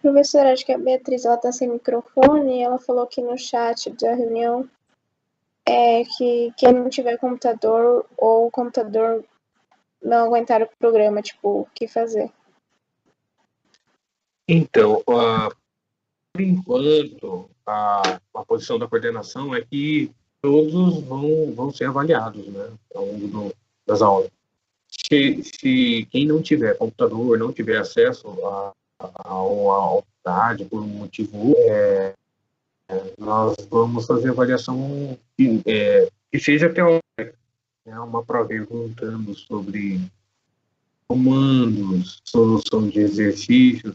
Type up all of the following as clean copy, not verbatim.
Professora, acho que a Beatriz ela tá sem microfone e ela falou que no chat da reunião que quem não tiver computador ou o computador não aguentar o programa, tipo, o que fazer? Então, por enquanto, a posição da coordenação é que todos vão ser avaliados, né, ao longo das aulas. Se quem não tiver computador, não tiver acesso à unidade por um motivo, nós vamos fazer avaliação que seja teórica, né, uma prova perguntando sobre comandos, solução de exercícios.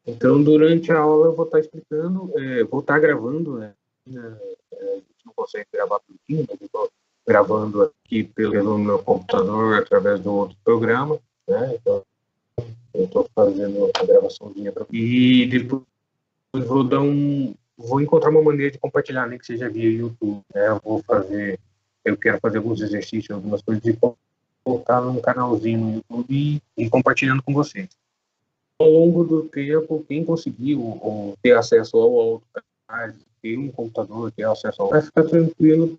Então, durante a aula eu vou estar explicando, vou estar gravando, né, a gente não consegue gravar tudinho, mas eu estou gravando aqui pelo meu computador através do outro programa, né, então eu estou fazendo a gravaçãozinha e depois vou encontrar uma maneira de compartilhar, nem que seja via YouTube, né, eu quero fazer alguns exercícios, algumas coisas e colocar num canalzinho no YouTube e compartilhando com vocês. Ao longo do tempo, quem conseguiu ter acesso ao AutoCAD, ter um computador, ter acesso ao vai ficar tranquilo,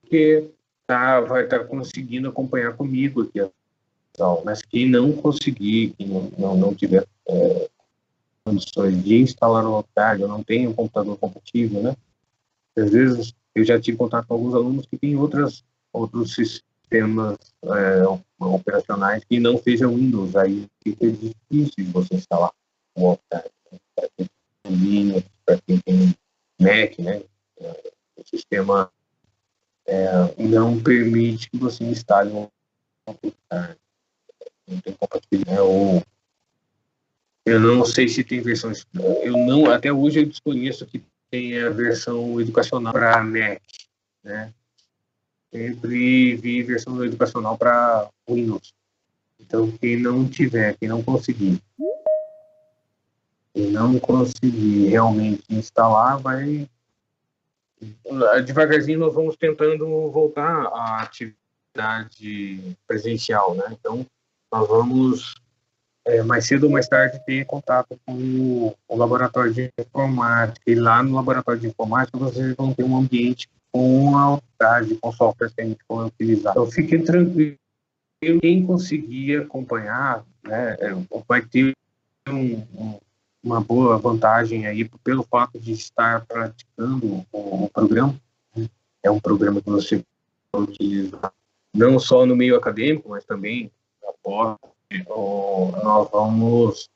porque vai estar conseguindo acompanhar comigo aqui. Mas quem não conseguir, quem não tiver condições de instalar o AutoCAD, eu não tenho um computador compatível, né? Às vezes, eu já tive contato com alguns alunos que têm outros sistemas operacionais que não sejam Windows, aí fica difícil de você instalar o AutoCAD. Para quem tem Linux, para quem tem Mac, né? O sistema não permite que você instale um AutoCAD. Não tem compatibilidade, eu não sei se tem versões. Até hoje eu desconheço que tem a versão educacional para Mac, né? Sempre vi versão educacional para Windows. Então, quem não conseguir realmente instalar, devagarzinho nós vamos tentando voltar à atividade presencial, né? Então, nós vamos mais cedo ou mais tarde ter contato com o laboratório de informática, e lá no laboratório de informática vocês vão ter um ambiente com a AutoCAD, com software que a gente vai utilizar. Então fiquem tranquilos, quem conseguir acompanhar, né, vai ter uma boa vantagem aí pelo fato de estar praticando o programa. É um programa que você pode utilizar não só no meio acadêmico, mas também após. Nós vamos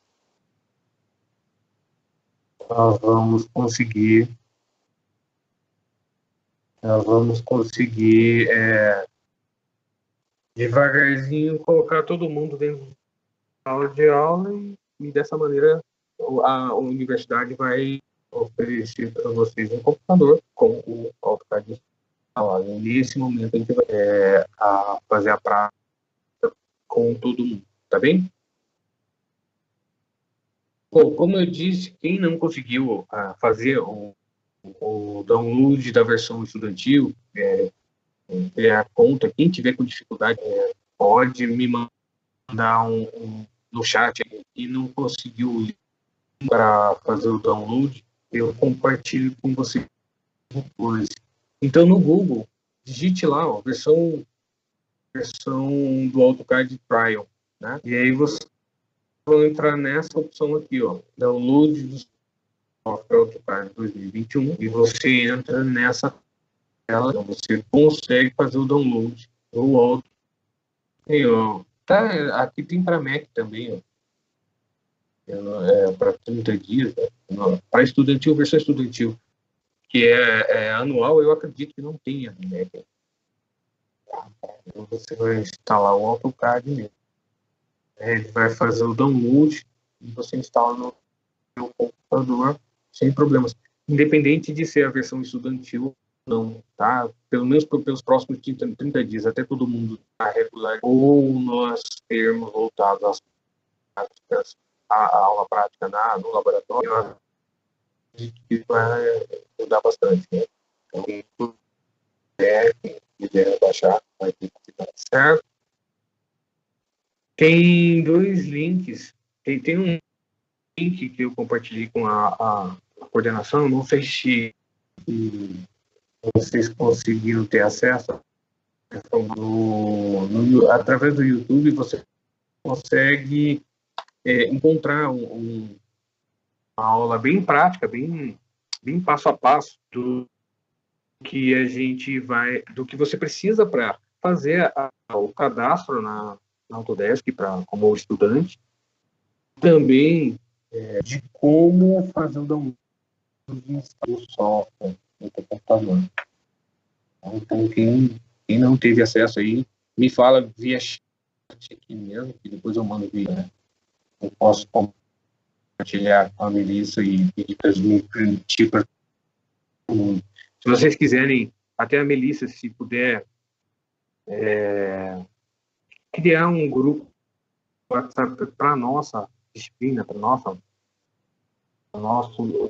conseguir devagarzinho colocar todo mundo dentro da sala de aula e dessa maneira a universidade vai oferecer para vocês um computador com o AutoCAD instalado. Nesse momento a gente vai fazer a prática com todo mundo, tá bem? Bom, como eu disse, quem não conseguiu fazer o download da versão estudantil, a conta, quem tiver com dificuldade, pode me mandar no chat e não conseguiu o link para fazer o download, eu compartilho com você depois. Então, no Google, digite lá, versão do AutoCAD Trial, né? E aí você vai entrar nessa opção aqui, download do software AutoCAD 2021, e você entra nessa tela, então você consegue fazer o download do AutoCAD. Aqui tem para Mac também, para 30 dias, né? Para estudantil, versão estudantil, que é anual, eu acredito que não tenha Mac. Então você vai instalar o AutoCAD mesmo. Ele vai fazer o download e você instala no seu computador sem problemas. Independente de ser a versão estudantil ou não, tá? Pelo menos pelos próximos 30 dias, até todo mundo estar regular, ou nós termos voltado às práticas, a aula prática no laboratório, eu acredito que vai mudar bastante, né? Então, quem quiser baixar, vai ter que ficar certo. Tem dois links. Tem um link que eu compartilhei com a coordenação, não sei se vocês conseguiram ter acesso. Através do YouTube, você consegue encontrar uma aula bem prática, bem passo a passo do que a gente do que você precisa para fazer o cadastro na Autodesk como estudante, também de como fazer o download do software no seu computador. Então, quem não teve acesso aí, me fala via chat aqui mesmo, que depois eu mando via, né? Eu posso compartilhar com a Melissa e pedir para me permitir para todo mundo. Se vocês quiserem, até a Melissa, se puder, criar um grupo WhatsApp para a nossa disciplina,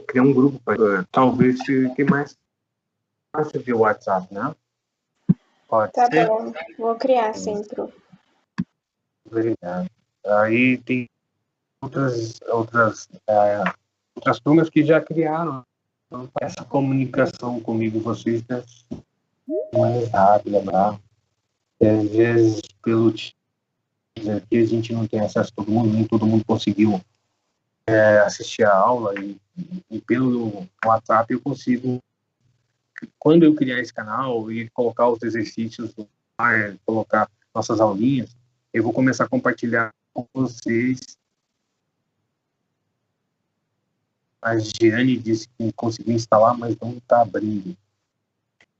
criar um grupo para talvez fique mais fácil de WhatsApp, né? Pode Tá ser? bom, vou criar sempre. Obrigado. Aí tem outras turmas que já criaram essa comunicação comigo, vocês mais rápida, tá? Às vezes, pelo aqui a gente não tem acesso a todo mundo, nem todo mundo conseguiu assistir a aula, e pelo WhatsApp eu consigo, quando eu criar esse canal e colocar os exercícios no ar, colocar nossas aulinhas, eu vou começar a compartilhar com vocês. A Giane disse que conseguiu instalar, mas não está abrindo.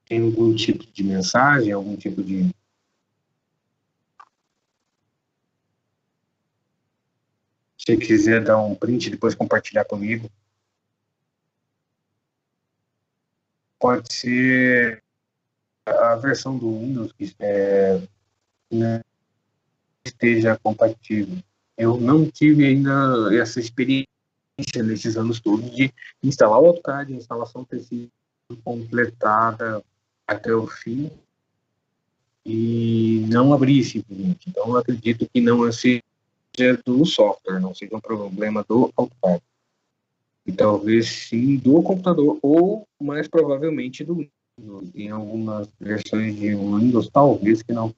Tem algum tipo de mensagem, algum tipo de... Se quiser dar um print e depois compartilhar comigo. Pode ser a versão do Windows que né, esteja compatível. Eu não tive ainda essa experiência nesses anos todos de instalar o AutoCAD, a instalação ter sido completada até o fim e não abrir simplesmente. Então, eu acredito que não seja do software, não seja um problema do AutoCAD. E talvez sim do computador, ou mais provavelmente do Windows. Em algumas versões de Windows, talvez que não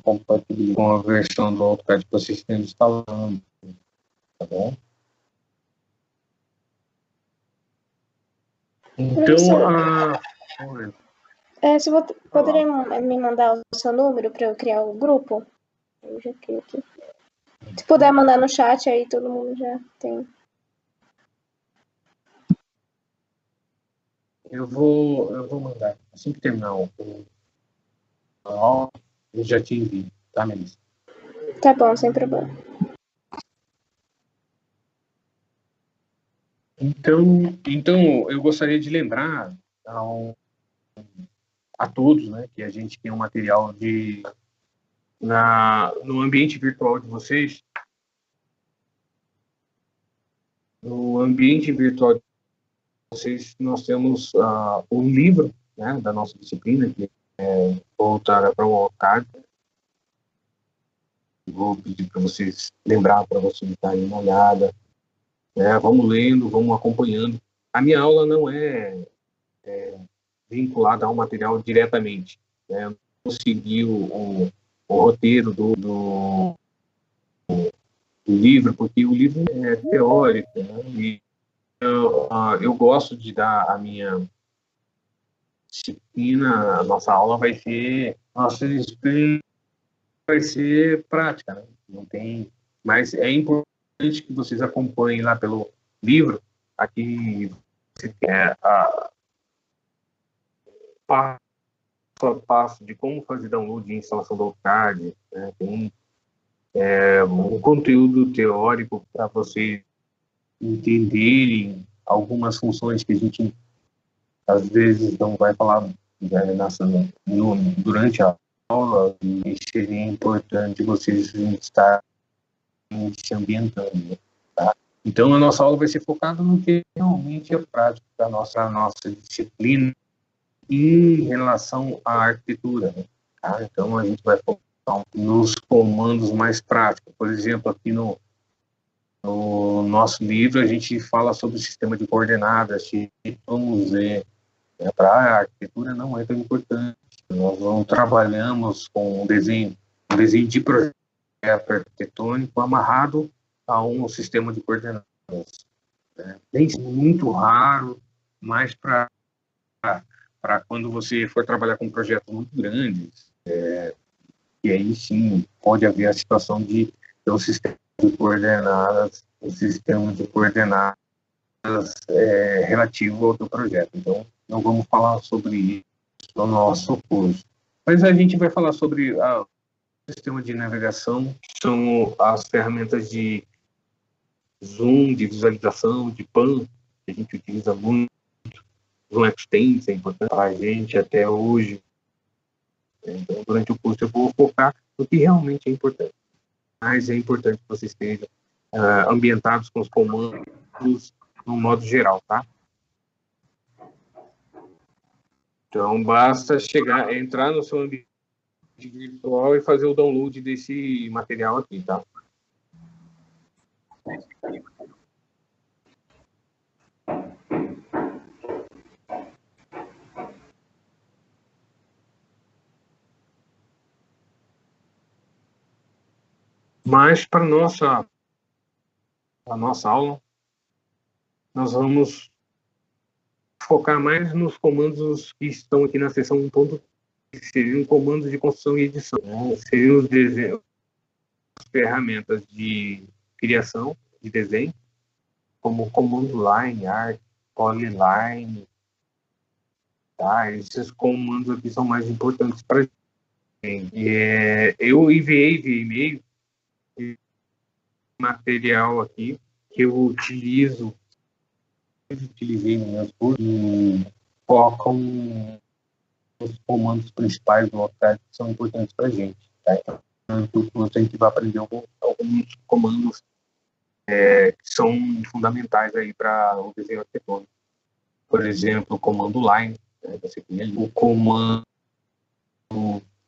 compatibilize com a versão do AutoCAD que vocês estão instalando. Tá bom? Então, você poderia me mandar o seu número para eu criar o grupo? Eu já criei aqui. Se puder mandar no chat, aí todo mundo já tem. Eu vou mandar. Assim que terminar o aula, eu já te envio, tá, Melissa? Tá bom, sem problema. Então eu gostaria de lembrar a todos, né, que a gente tem um material no ambiente virtual de vocês. No ambiente virtual de vocês, nós temos um livro, né, da nossa disciplina, que é voltada para o AutoCAD. Vou pedir para vocês lembrar, para vocês darem uma olhada. Vamos lendo, vamos acompanhando. A minha aula não é vinculada ao material diretamente. Né? Eu não segui o roteiro do livro, porque o livro é teórico, né? E eu gosto de dar a minha disciplina, a nossa aula vai ser prática, né? Não tem, mas é importante que vocês acompanhem lá pelo livro, aqui você tem passo a passo de como fazer download e instalação do AutoCAD, né? Tem um conteúdo teórico para vocês entenderem algumas funções que a gente às vezes não vai falar durante a aula, e seria importante vocês estarem se ambientando, tá? Então a nossa aula vai ser focada no que realmente é prático da nossa disciplina em relação à arquitetura, né? Tá? Então a gente vai focar nos comandos mais práticos. Por exemplo, aqui no No nosso livro, a gente fala sobre o sistema de coordenadas, vamos ver, para a arquitetura não é tão importante. Nós não trabalhamos com um desenho de projeto arquitetônico amarrado a um sistema de coordenadas. Tem muito raro, mas para quando você for trabalhar com projetos muito grandes, e aí sim pode haver a situação de ter um sistema de coordenadas, relativo ao teu projeto. Então, não vamos falar sobre isso no nosso curso. Mas a gente vai falar sobre o sistema de navegação, são as ferramentas de zoom, de visualização, de pan, que a gente utiliza muito. Zoom Extens é importante para a gente até hoje. Então, durante o curso eu vou focar no que realmente é importante. Mas é importante que vocês estejam ambientados com os comandos no modo geral, tá? Então, basta entrar no seu ambiente virtual e fazer o download desse material aqui, tá? Mas, para a nossa aula, nós vamos focar mais nos comandos que estão aqui na seção 1.3, que seriam comandos de construção e edição. Seriam os desenhos, as ferramentas de criação, de desenho, como o comando line, art, polyline. Tá? Esses comandos aqui são mais importantes para a gente. Eu enviei via e-mail material aqui que eu utilizei nos meus cursos e focam os comandos principais do AutoCAD que são importantes para a gente. Tá? Então, a gente vai aprender alguns comandos que são fundamentais aí para o desenho arquitetônico. Por exemplo, o comando line, você tem ali. O comando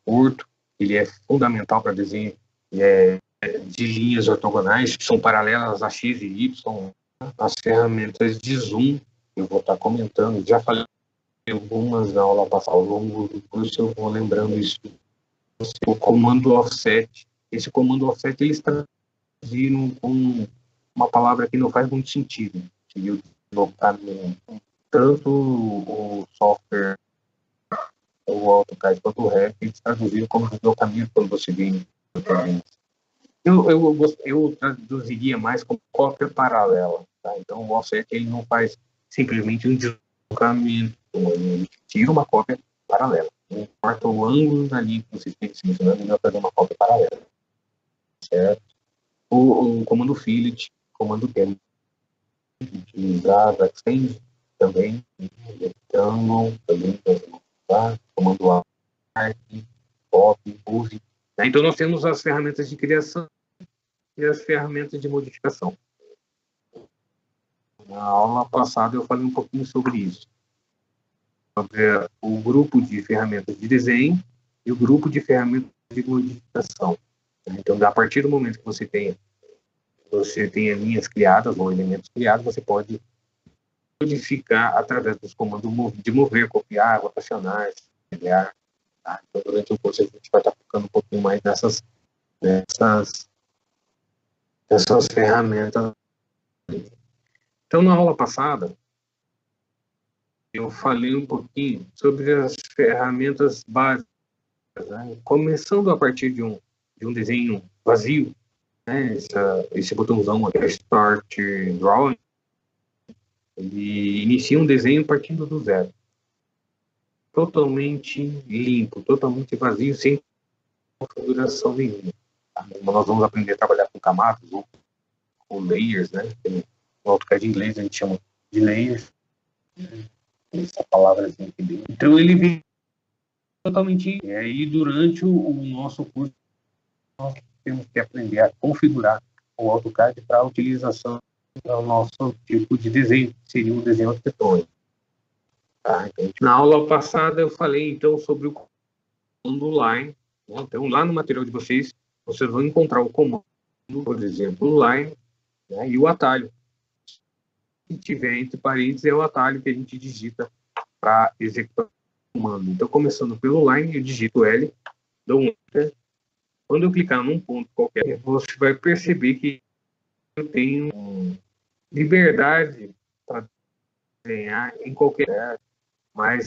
curto, ele é fundamental para desenho de linhas ortogonais que são paralelas a X e Y. As ferramentas de zoom, eu vou estar comentando, já falei algumas na aula passada, ao longo do curso eu vou lembrando isso. O comando offset, esse comando offset eles traduziram com uma palavra que não faz muito sentido, seria o deslocamento. Tanto o software, o AutoCAD quanto o Revit, eles traduziram como deslocamento quando você vê em eu traduziria mais como cópia paralela. Tá? Então, o offset ele não faz simplesmente um deslocamento, ele tira uma cópia paralela. Não importa o ângulo da linha que você esteja selecionando, ele vai fazer uma cópia paralela. Certo? O comando fillet, comando tem utilizado extend também, rectangle, também tá? Comando art, pop, move. Então, nós temos as ferramentas de criação e as ferramentas de modificação. Na aula passada, eu falei um pouquinho sobre isso. Sobre o grupo de ferramentas de desenho e o grupo de ferramentas de modificação. Então, a partir do momento que você tenha linhas criadas ou elementos criados, você pode modificar através dos comandos de mover, copiar, rotacionar, criar. Tá? Então, durante o curso, a gente vai estar focando um pouquinho mais nessas ferramentas. Então, na aula passada, eu falei um pouquinho sobre as ferramentas básicas, né? Começando a partir de um desenho vazio, né? Esse botãozão aqui, Start Drawing, ele inicia um desenho partindo do zero. Totalmente limpo, totalmente vazio, sem configuração nenhuma. Tá? Nós vamos aprender a trabalhar com camadas ou layers, né? No AutoCAD em inglês a gente chama de layers. Essa palavra assim. Então ele vem totalmente. E aí durante o nosso curso nós temos que aprender a configurar o AutoCAD para a utilização do nosso tipo de desenho, que seria um desenho arquitetônico. Tá? Então, na aula passada eu falei então sobre o comando line. Né? Então lá no material de vocês vão encontrar o comando, por exemplo, line, né? E o atalho, se tiver entre parênteses, é o atalho que a gente digita para executar o comando. Então, começando pelo line, eu digito L, dou um Enter. Quando eu clicar num ponto qualquer, você vai perceber que eu tenho liberdade para desenhar em qualquer lugar, mas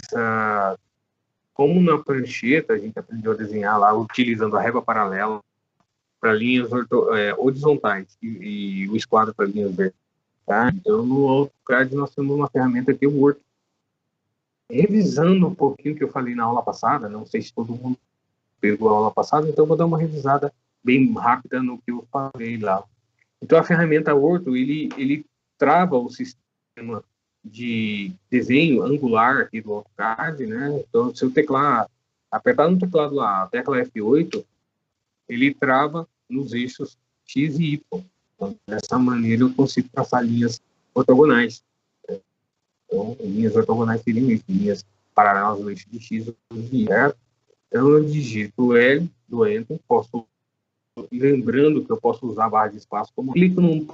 como na prancheta a gente aprendeu a desenhar lá utilizando a régua paralela para linhas horizontais e o esquadro para linhas verticais, então no AutoCAD nós temos uma ferramenta que é o Word. Revisando um pouquinho o que eu falei na aula passada, não sei se todo mundo pegou a aula passada, então vou dar uma revisada bem rápida no que eu falei lá. Então a ferramenta Orto, ele trava o sistema de desenho angular aqui do AutoCAD, né? Então se eu apertar no teclado lá, a tecla F8, ele trava nos eixos X e Y. Então, dessa maneira eu consigo traçar linhas ortogonais. Então, linhas ortogonais seriam isso, linhas paralelas no eixo de X ou de Y. Então eu digito L do Enter, lembrando que eu posso usar a barra de espaço como clico num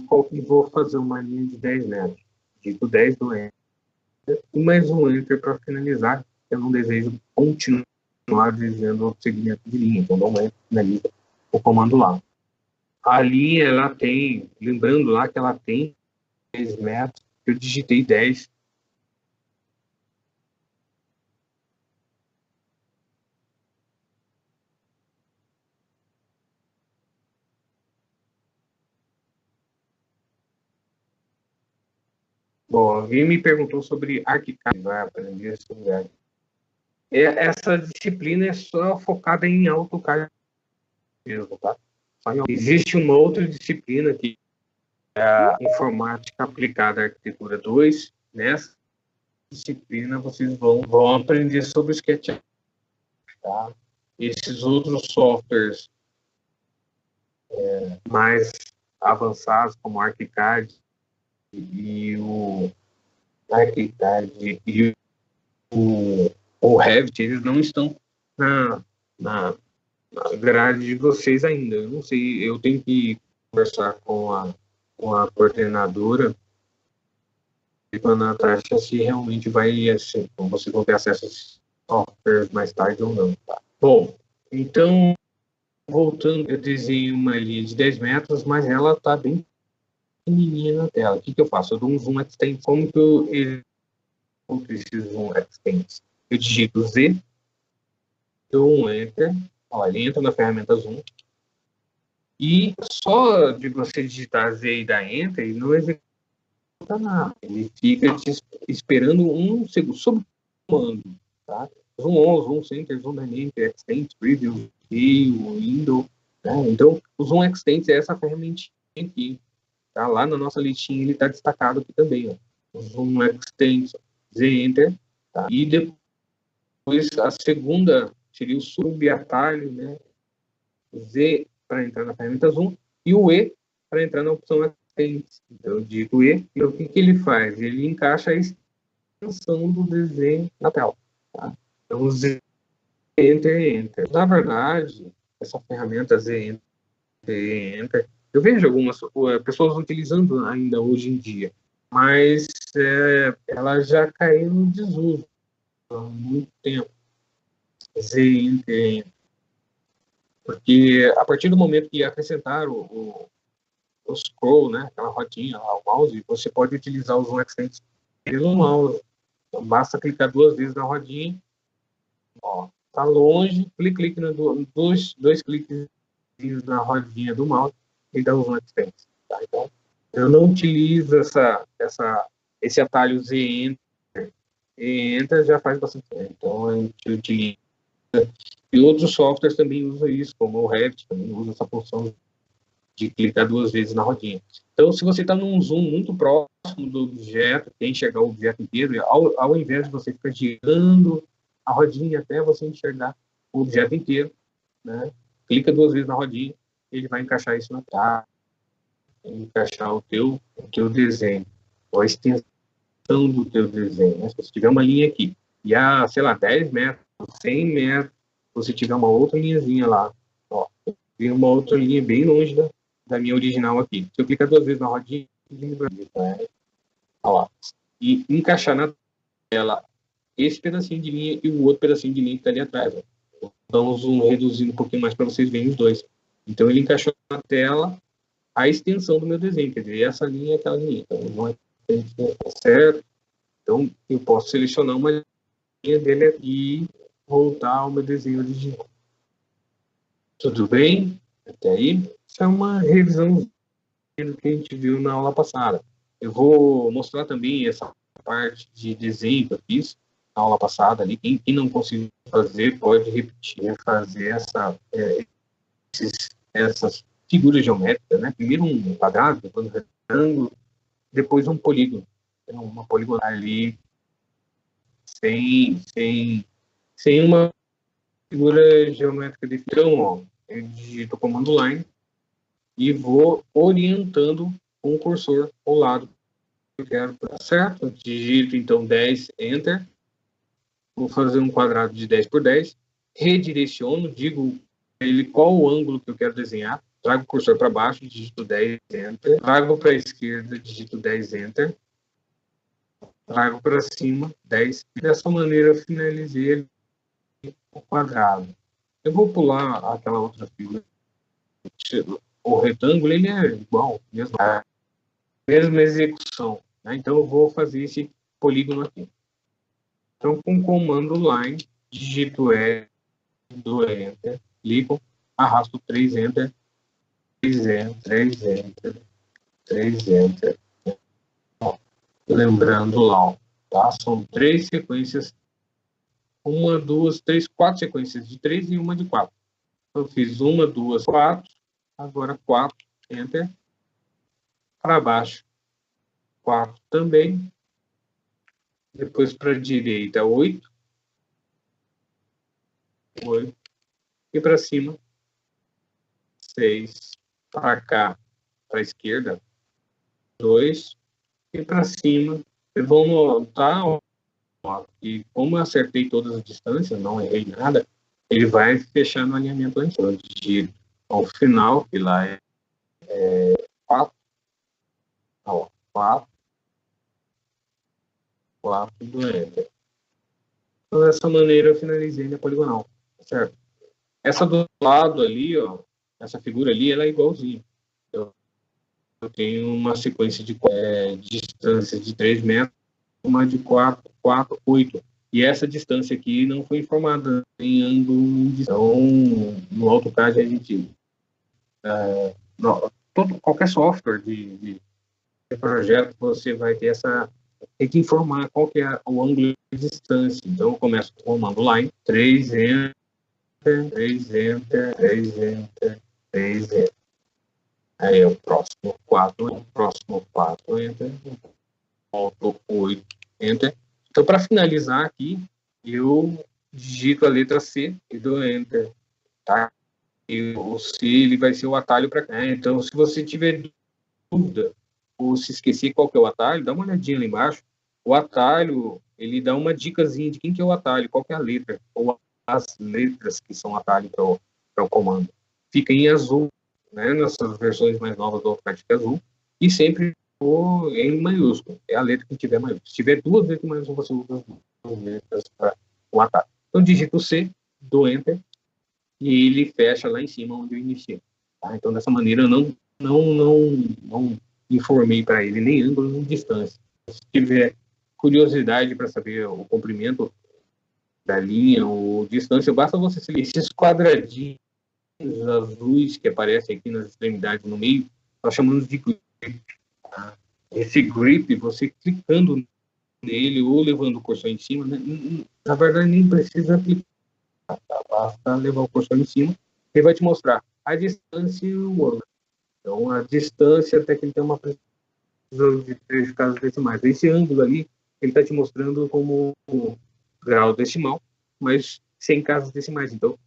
ponto e vou fazer uma linha de 10 metros. Digito 10 do Enter e mais um Enter para finalizar. Eu não desejo continuar desenhando outro segmento de linha, então dou um Enter e finaliza o comando lá. A linha, ela tem, lembrando lá que ela tem 10 metros, eu digitei 10. Bom, alguém me perguntou sobre ArchiCAD, né? Aprendi sobre ArchiCAD. Essa disciplina é só focada em AutoCAD mesmo, tá? Existe uma outra disciplina que é a Informática Aplicada à Arquitetura 2. Nessa disciplina vocês vão aprender sobre o SketchUp, tá? Esses outros softwares mais avançados, como o ArchiCAD e o ArchiCAD e o Revit, eles não estão na grade de vocês ainda. Eu não sei, eu tenho que conversar com a coordenadora com a Natasha se realmente vai, assim, vocês vão ter acesso a esses softwares mais tarde ou não. Tá? Bom, então, voltando, eu desenho uma linha de 10 metros, mas ela está bem pequenininha na tela. O que eu faço? Eu dou um zoom extend. Como que eu esse zoom extend? Eu digito Z, dou um Enter, ó, ele entra na ferramenta Zoom, e só de você digitar Z e dar Enter, ele não executa nada. Ele fica esperando um segundo, sob comando, tá? Zoom on, Zoom Center, Zoom Enter, Extend, Preview, View, Window, né? Então, o Zoom Extend é essa ferramentinha aqui, tá? Lá na nossa listinha ele está destacado aqui também, ó. O Zoom Extend, Z Enter, tá? E depois a segunda seria o subatalho, né? Z para entrar na ferramenta Zoom e o E para entrar na opção Extend. Então, eu digo E, e o que ele faz? Ele encaixa a extensão do desenho na tela. Tá? Então, Z, Enter, Enter. Na verdade, essa ferramenta Z, Enter, Enter, eu vejo algumas pessoas utilizando ainda hoje em dia, mas ela já caiu no desuso há muito tempo. Z, Enter, Enter. Porque a partir do momento que acrescentaram o scroll, né, aquela rodinha lá, o mouse, você pode utilizar o Zoom Extend pelo mouse. Então, basta clicar 2 vezes na rodinha, ó, tá longe, clique dois cliques na rodinha do mouse e dá o Zoom Extend. Tá? Então, eu não utilizo esse atalho Z Enter, e Enter já faz bastante tempo. Então, a gente utiliza. E outros softwares também usam isso, como o Revit, também usa essa função de clicar 2 vezes na rodinha. Então, se você está num zoom muito próximo do objeto, quer enxergar o objeto inteiro, ao invés de você ficar girando a rodinha até você enxergar o objeto inteiro, né, clica 2 vezes na rodinha, ele vai encaixar isso na tela, encaixar o teu desenho, ou a extensão do teu desenho. Né? Se você tiver uma linha aqui, e a, sei lá, 10 metros, 100 metros, você tiver uma outra linhazinha lá, ó, tem uma outra linha bem longe da minha original aqui. Se eu clicar 2 vezes na rodinha, e encaixar na tela esse pedacinho de linha e o outro pedacinho de linha que está ali atrás. Ó. Então, um zoom reduzindo um pouquinho mais para vocês verem os dois. Então, ele encaixou na tela a extensão do meu desenho, quer dizer, essa linha e aquela linha. Então, não é certo. Então, eu posso selecionar uma linha dele aqui e voltar ao meu desenho original. Tudo bem? Até aí? Isso é uma revisão do que a gente viu na aula passada. Eu vou mostrar também essa parte de desenho que eu fiz na aula passada ali. Quem não conseguiu fazer, pode repetir, fazer essas figuras geométricas, né? Primeiro um quadrado, depois um retângulo, depois um polígono. Então, uma poligonal ali sem uma figura geométrica definida. Então, ó, eu digito o comando line e vou orientando com o cursor ao lado que eu quero, tá certo? Digito então 10, enter. Vou fazer um quadrado de 10 por 10. Redireciono, digo ele qual o ângulo que eu quero desenhar. Trago o cursor para baixo, digito 10, enter. Trago para a esquerda, digito 10, enter. Trago para cima, 10. Dessa maneira eu finalizei o quadrado. Eu vou pular aquela outra figura. O retângulo, ele é igual, mesma execução. Né? Então, eu vou fazer esse polígono aqui. Então, com o comando line, digito E, do Enter, clico, arrasto 3 Enter, 3 Enter, 3 Enter, 3 Enter. Ó, lembrando lá, ó, tá? São 3 sequências, 1, 2, 3, 4 sequências de 3 e uma de 4. Eu fiz 1, 2, 4, agora 4, Enter, para baixo, 4 também, depois para a direita, 8, 8, e para cima, 6, para cá, para a esquerda, 2, e para cima, vocês vão notar, ó, que como eu acertei todas as distâncias, não errei nada, ele vai fechar no alinhamento lá em cima, de ao final, que lá é 4, ó, 4, 4 do Enter. Então, dessa maneira, eu finalizei minha poligonal, certo? Essa do lado ali, ó, essa figura ali, ela é igualzinha. Eu tenho uma sequência de distância de 3 metros, uma de 4, 4, 8. E essa distância aqui não foi informada em ângulo. Então, no AutoCAD, a gente... qualquer software de projeto, você vai ter tem que informar qual que é o ângulo de distância. Então, eu começo com o comando line, 3 enter, 3 enter, 3 enter, 3 enter. Aí o próximo 4, próximo 4 enter, volto 8 enter. Então, para finalizar aqui, eu digito a letra C e dou enter, tá? E o C, ele vai ser o atalho para cá. Então, se você tiver dúvida ou se esquecer qual que é o atalho, dá uma olhadinha lá embaixo. O atalho, ele dá uma dicasinha de quem que é o atalho, qual que é a letra, ou as letras que são atalho para o comando. Fica em azul, né, nessas versões mais novas do AutoCAD fica azul, e sempre em maiúsculo, é a letra que tiver maiúsculo. Se tiver 2 letras maiúsculas, você usa as 2 letras para o atalho. Então, digito C, dou Enter, e ele fecha lá em cima onde eu iniciei. Tá? Então, dessa maneira, eu não informei para ele nem ângulo nem distância. Se tiver curiosidade para saber o comprimento da linha ou distância, basta você selecionar esses quadradinhos azuis que aparecem aqui nas extremidades no meio, nós chamamos de grip. Tá? Esse grip, você clicando nele ou levando o cursor em cima, né? Na verdade nem precisa clicar, tá? Basta levar o cursor em cima, ele vai te mostrar a distância e o ângulo. Então, a distância até que ele tem uma precisão de 3 casas decimais. Esse ângulo ali, ele está te mostrando como grau decimal, mas sem casas decimais. Então,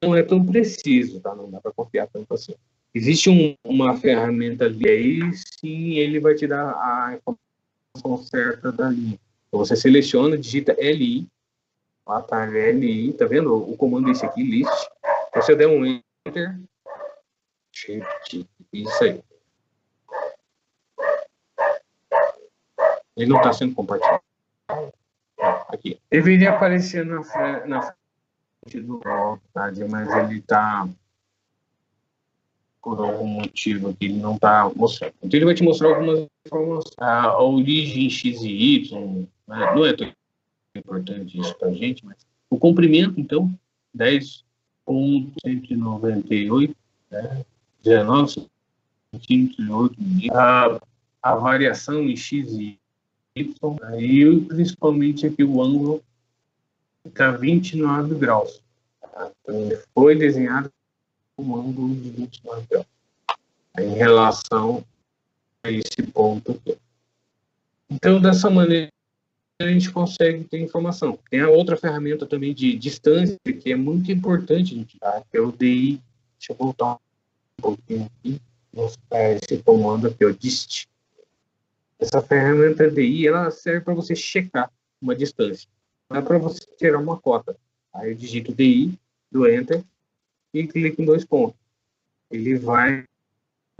não é tão preciso, tá? Não dá para confiar tanto assim. Existe uma ferramenta ali, aí sim ele vai te dar a informação certa da linha. Então, você seleciona, digita LI, lá tá LI, tá vendo? O comando é esse aqui, list. Você der um Enter, Shift, isso aí. Ele não está sendo compartilhado. Aqui. Deveria aparecer na frente do vontade, mas ele está, por algum motivo aqui, ele não está mostrando. Então ele vai te mostrar algumas informações. A origem X e Y, né? Não é tão importante isso para a gente, mas o comprimento, então, 10,198, né? 19 centímetros e 8 milímetros. A variação em X e Y, e principalmente aqui o ângulo está 29 graus. Tá? Então, ele foi desenhado com um ângulo de 29 graus em relação a esse ponto aqui. Então, dessa maneira, a gente consegue ter informação. Tem a outra ferramenta também de distância, que é muito importante, gente, tá? Que é o DI. Deixa eu voltar um pouquinho aqui, mostrar esse comando aqui, o dist. Essa ferramenta DI, ela serve para você checar uma distância. Não é para você tirar uma cota. Aí eu digito DI, do Enter, e clico em 2 pontos. Ele vai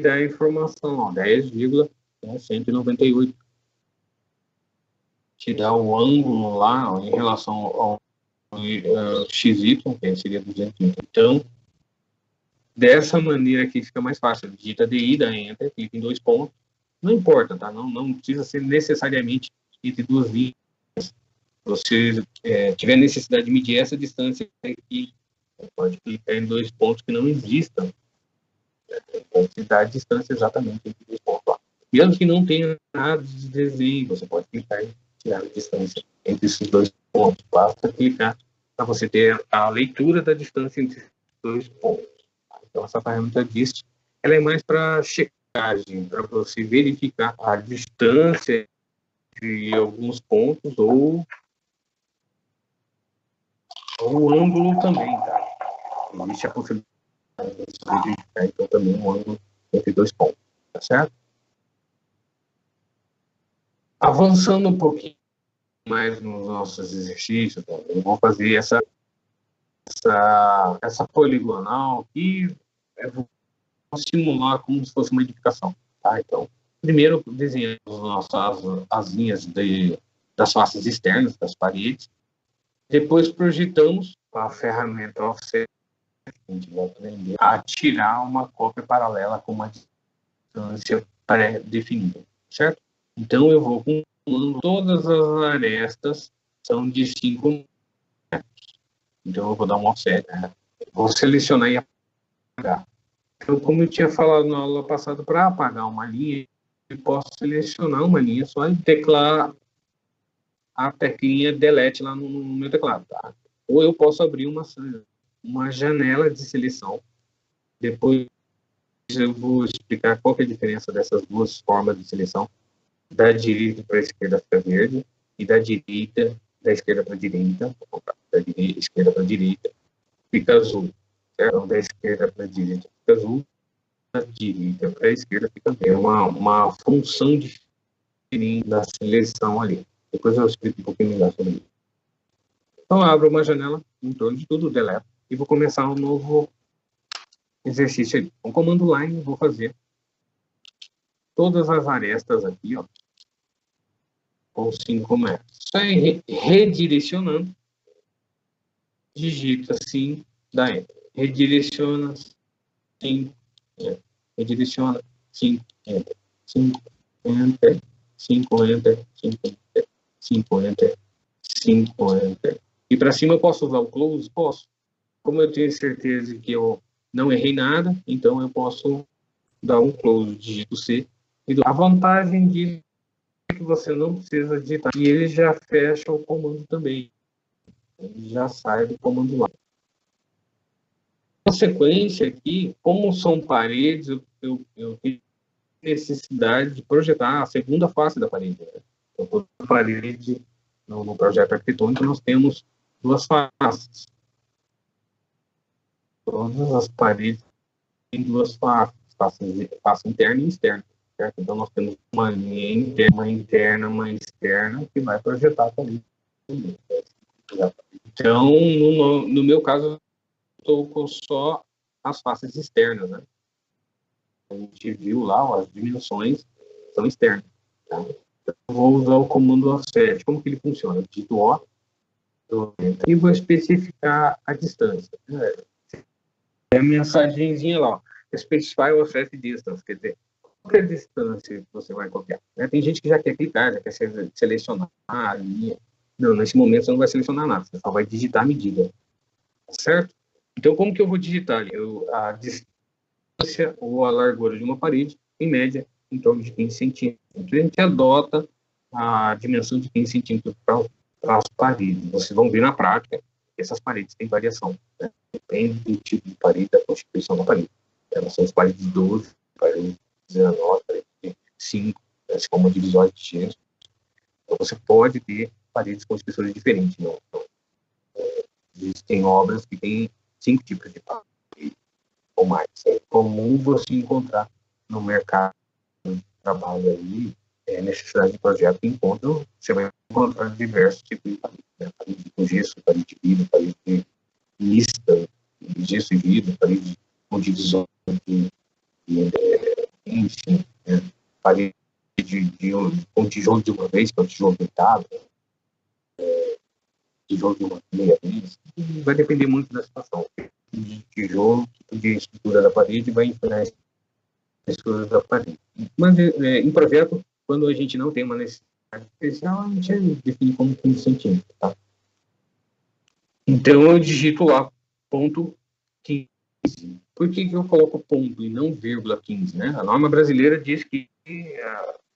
dar a informação, ó, 10,198. Te dá o ângulo lá, ó, em relação ao XY, que seria 200. Então, dessa maneira aqui fica mais fácil. Digita DI, dá Enter, clica em 2 pontos. Não importa, tá? Não precisa ser necessariamente entre duas linhas. Se você tiver necessidade de medir essa distância aqui, você pode clicar em 2 pontos que não existam. Você dá a distância exatamente entre 2 pontos lá. Mesmo que não tenha nada de desenho, você pode clicar e tirar a distância entre esses 2 pontos. Basta clicar para você ter a leitura da distância entre esses 2 pontos. Então, essa ferramenta DIST, ela é mais para checar, para você verificar a distância de alguns pontos ou o ângulo também, tá? Existe a possibilidade de você verificar, então, também um ângulo entre 2 pontos, tá certo? Avançando um pouquinho mais nos nossos exercícios, tá? Eu vou fazer essa poligonal e eu vou simular como se fosse uma edificação, tá? Então, primeiro desenhamos as linhas das faces externas das paredes, depois projetamos com a ferramenta Offset, a gente vai aprender a tirar uma cópia paralela com uma distância pré-definida, certo? Então eu vou comando todas as arestas são de 5 metros. Então eu vou dar um offset, né? Vou selecionar e apagar. Então, como eu tinha falado na aula passada, para apagar uma linha, eu posso selecionar uma linha só e teclar a teclinha delete lá no meu teclado, tá? Ou eu posso abrir uma janela de seleção. Depois eu vou explicar qual que é a diferença dessas duas formas de seleção. Da direita para a esquerda fica verde e da esquerda para a direita, da esquerda para a direita fica azul. Então, da esquerda para a direita fica azul, da direita para a esquerda fica verde. É uma função diferente da seleção ali. Depois eu explico um pouquinho melhor sobre isso. Então, eu abro uma janela em torno de tudo, deleto, e vou começar um novo exercício ali. Com o comando line, vou fazer todas as arestas aqui, ó, com 5 metros. Só redirecionando, digita assim, dá Enter. Redireciona 5, redireciona 5, Enter. 5, Enter. 5, Enter. 5, Enter. 5, Enter. 5, Enter. E para cima eu posso usar o close? Posso. Como eu tenho certeza que eu não errei nada, então eu posso dar um close, digito C. E a vantagem disso é que você não precisa digitar. E ele já fecha o comando também. Ele já sai do comando lá. Na sequência aqui, como são paredes, eu tenho necessidade de projetar a segunda face da parede. Né? Então, toda parede, no projeto arquitetônico, nós temos 2 faces. Todas as paredes têm 2 faces, face interna e externa. Certo? Então, nós temos uma linha interna, uma externa, que vai projetar a parede. Então, no meu caso, estou com só as faces externas, né? A gente viu lá, ó, as dimensões são externas. Tá? Então, eu vou usar o comando offset. Como que ele funciona? Eu digito O, e vou especificar a distância. É a mensagenzinha lá, ó. Specify offset distance, quer dizer, qual é a distância que você vai copiar. Né? Tem gente que já quer clicar, já quer selecionar a linha. Não, nesse momento você não vai selecionar nada, você só vai digitar a medida. Certo? Então, como que eu vou digitar? A distância ou a largura de uma parede, em média, em torno de 15 centímetros. A gente adota a dimensão de 15 centímetros para as paredes. Vocês vão ver na prática que essas paredes têm variação. Né? Depende do tipo de parede, da constituição da parede. Elas são as paredes de 12, paredes de 19, paredes de 5, se for uma divisória de gesso. Então, você pode ter paredes com espessores diferentes. Não. Existem obras que têm 5 tipos de parede ou mais. É comum você encontrar no mercado de trabalho aí, necessidade de projeto que encontram, você vai encontrar diversos tipos de parede. Né? Parede com gesso, parede de vidro, parede de mista, gesso e vidro, parede com divisão enfim, né? Parede com tijolo de uma vez, que é o tijolo pintado, tijolo de uma meia vez, vai depender muito da situação. De tijolo, tipo de estrutura da parede, vai influenciar a estrutura da parede. Mas em projeto, quando a gente não tem uma necessidade especial, a gente define como 15 centímetros. Tá? Então, eu digito lá, ponto 15. Por que eu coloco ponto e não vírgula 15? Né? A norma brasileira diz que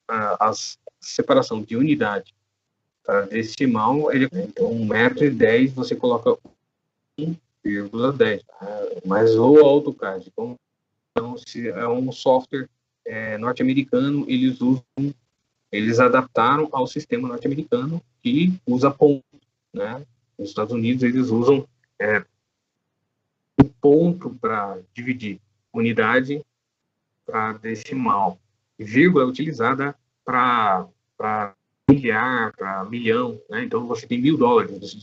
a separação de unidade para decimal, então 1,10 m, você coloca 1,10. Mas o AutoCAD, então, se é um software norte-americano, eles adaptaram ao sistema norte-americano que usa ponto. Né? Nos Estados Unidos, eles usam o ponto para dividir unidade para decimal. E vírgula é utilizada para milhar, para milhão. Né? Então, você tem $1.000, você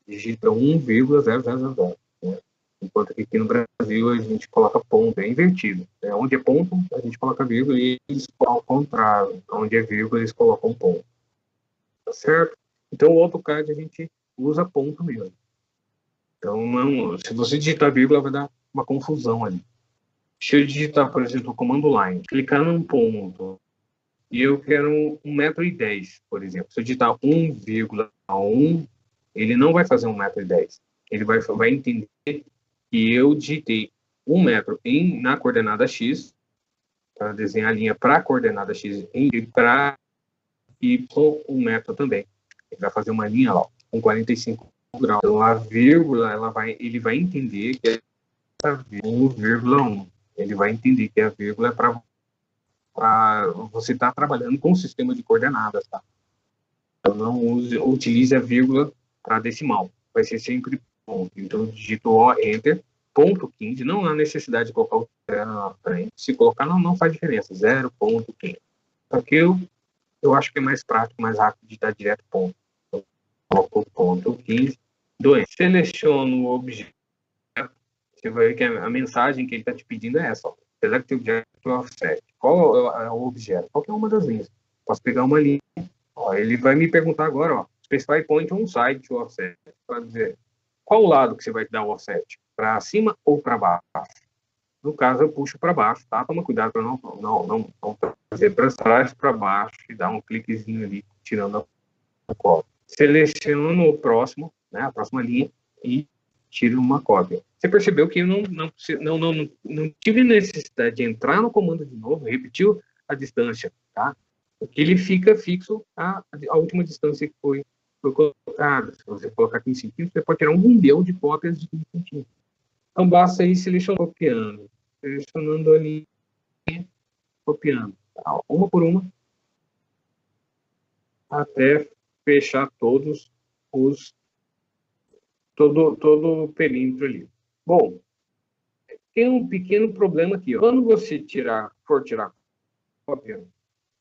digita 1,000. Né? Enquanto que aqui no Brasil a gente coloca ponto, é invertido. Né? Onde é ponto, a gente coloca vírgula, e eles ao contrário. Onde é vírgula, eles colocam ponto. Tá certo? Então, o AutoCAD a gente usa ponto mesmo. Então, não, se você digitar vírgula, vai dar uma confusão ali. Se eu digitar, por exemplo, o comando line, clicar num ponto, e eu quero 1,10 m, por exemplo. Se eu digitar 1,1, ele não vai fazer 1,10 m. Ele vai entender que eu digitei 1 metro na coordenada X, para desenhar a linha para a coordenada X, e para Y 1 metro também. Ele vai fazer uma linha lá, com 45 graus. Então, a vírgula, ele vai entender que é 1,1. Ele vai entender que a vírgula é para você estar trabalhando com o sistema de coordenadas. Tá? Então, não utilize a vírgula para decimal. Vai ser sempre ponto. Então, digito O, Enter, ponto 15. Não há necessidade de colocar o 0 na frente. Se colocar, não faz diferença. 0,15. Porque eu acho que é mais prático, mais rápido de dar direto ponto. Então, coloco o ponto 15. Seleciono o objeto. Você vai ver que a mensagem que ele está te pedindo é essa. Ó. Select Object Offset. Qual é o objeto? Qualquer uma das linhas. Posso pegar uma linha. Ó, ele vai me perguntar agora, ó, Specify Point on Side to Offset. Para dizer, qual o lado que você vai dar o offset? Para cima ou para baixo? No caso, eu puxo para baixo, tá? Toma cuidado para não fazer para trás, para baixo e dar um cliquezinho ali, tirando a cópia. Seleciono o próximo, né, a próxima linha, e tiro uma cópia. Você percebeu que eu não tive necessidade de entrar no comando de novo, repetiu a distância, tá? Porque ele fica fixo a última distância que foi colocada. Se você colocar 15 centímetros, você pode tirar 1 milhão de cópias de 15 centímetros. Então, basta ir selecionando, copiando, selecionando a linha, copiando, tá? Uma por uma, até fechar todo o perímetro ali. Bom, tem um pequeno problema aqui. Ó. Quando você for tirar cópia,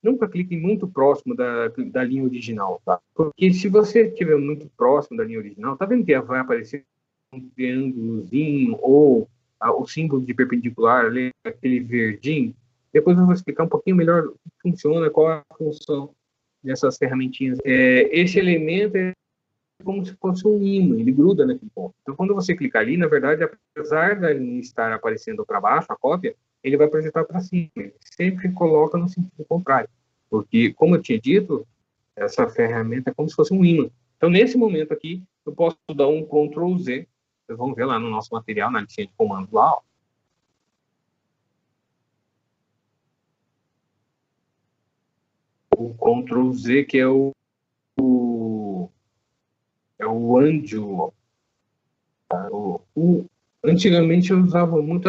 nunca clique muito próximo da linha original, tá? Porque se você estiver muito próximo da linha original, tá vendo que vai aparecer um triângulozinho ou o símbolo de perpendicular, ali, aquele verdinho. Depois eu vou explicar um pouquinho melhor o que funciona, qual é a função dessas ferramentinhas. Esse elemento é como se fosse um ímã, ele gruda naquele ponto. Então, quando você clicar ali, na verdade, apesar da linha estar aparecendo para baixo, a cópia, ele vai projetar para cima. Ele sempre coloca no sentido contrário. Porque, como eu tinha dito, essa ferramenta é como se fosse um ímã. Então, nesse momento aqui, eu posso dar um Ctrl Z. Vocês vão ver lá no nosso material, na listinha de comandos lá, ó. O Ctrl Z, que é o undo. Antigamente eu usava muito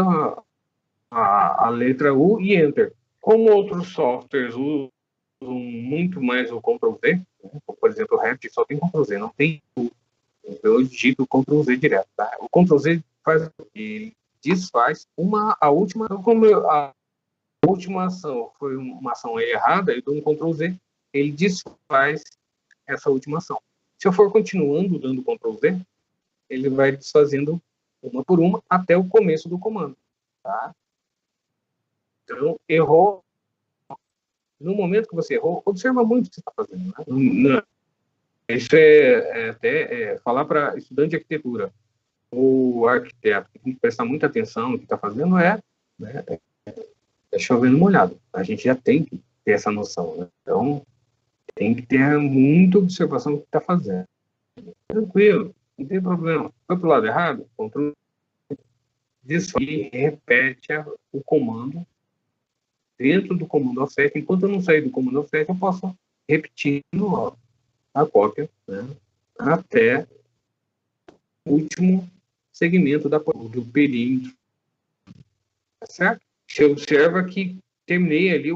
a letra U e Enter. Como outros softwares usam muito mais o Ctrl Z, né? Por exemplo, o Revit só tem Ctrl Z, não tem U. Então eu digito o Ctrl Z direto. Tá? O Ctrl Z faz o que? Ele desfaz a última. Então, como a última ação foi uma ação errada, eu dou um Ctrl Z, ele desfaz essa última ação. Se eu for continuando dando Ctrl Z, ele vai desfazendo uma por uma até o começo do comando. Tá? Então, errou. No momento que você errou, observa muito o que você está fazendo. Né? Isso até falar para estudante de arquitetura ou arquiteto, que tem que prestar muita atenção no que está fazendo, né, chovendo molhado. A gente já tem que ter essa noção. Né? Então, tem que ter muita observação do que está fazendo. Tranquilo, não tem problema. Foi para o lado errado? Ctrl e repete o comando dentro do comando offset. Enquanto eu não sair do comando offset, eu posso repetir a cópia, né, até o último segmento do perímetro. Tá certo? Você observa que terminei ali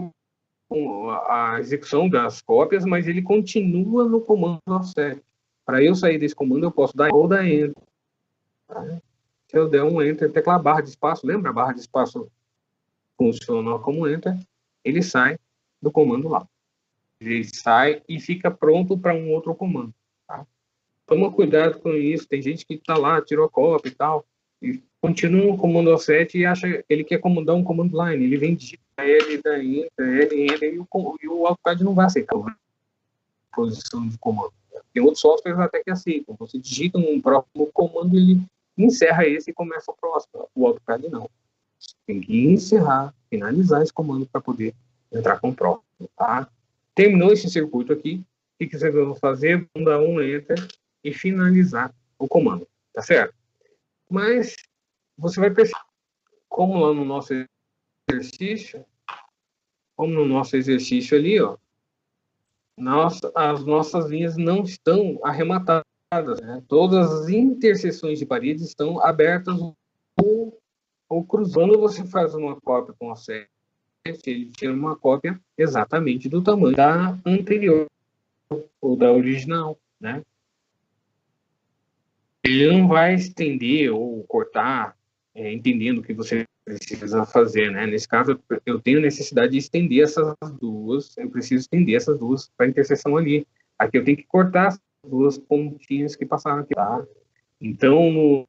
a execução das cópias, mas ele continua no comando offset. Para eu sair desse comando, eu posso dar ou dar Enter. Tá? Se eu der um Enter, tecla barra de espaço, lembra? A barra de espaço funciona como Enter, ele sai do comando lá. Ele sai e fica pronto para um outro comando. Tá? Toma cuidado com isso. Tem gente que está lá, tirou a cópia e tal, e continua no comando offset e acha que ele quer comandar um comando line. Ele vem digita L, da Enter, L, Enter, e o AutoCAD não vai aceitar a posição de comando. Tem outros softwares até que aceitam. Você digita um próximo comando, ele encerra esse e começa o próximo. O AutoCAD não. Tem que encerrar, finalizar esse comando para poder entrar com o próximo. Tá? Terminou esse circuito aqui, o que vocês vão fazer? Vão dar um Enter e finalizar o comando. Tá certo? Mas você vai perceber, como lá no nosso exercício ali, ó, as nossas linhas não estão arrematadas. Né? Todas as interseções de paredes estão abertas ou cruzando. Quando você faz uma cópia com a série, ele tira uma cópia exatamente do tamanho da anterior ou da original, né? Ele não vai estender ou cortar, entendendo o que você precisa fazer, né? Nesse caso, eu tenho necessidade de estender essas duas, eu preciso estender essas duas para a interseção ali. Aqui eu tenho que cortar as duas pontinhas que passaram aqui, tá? Então,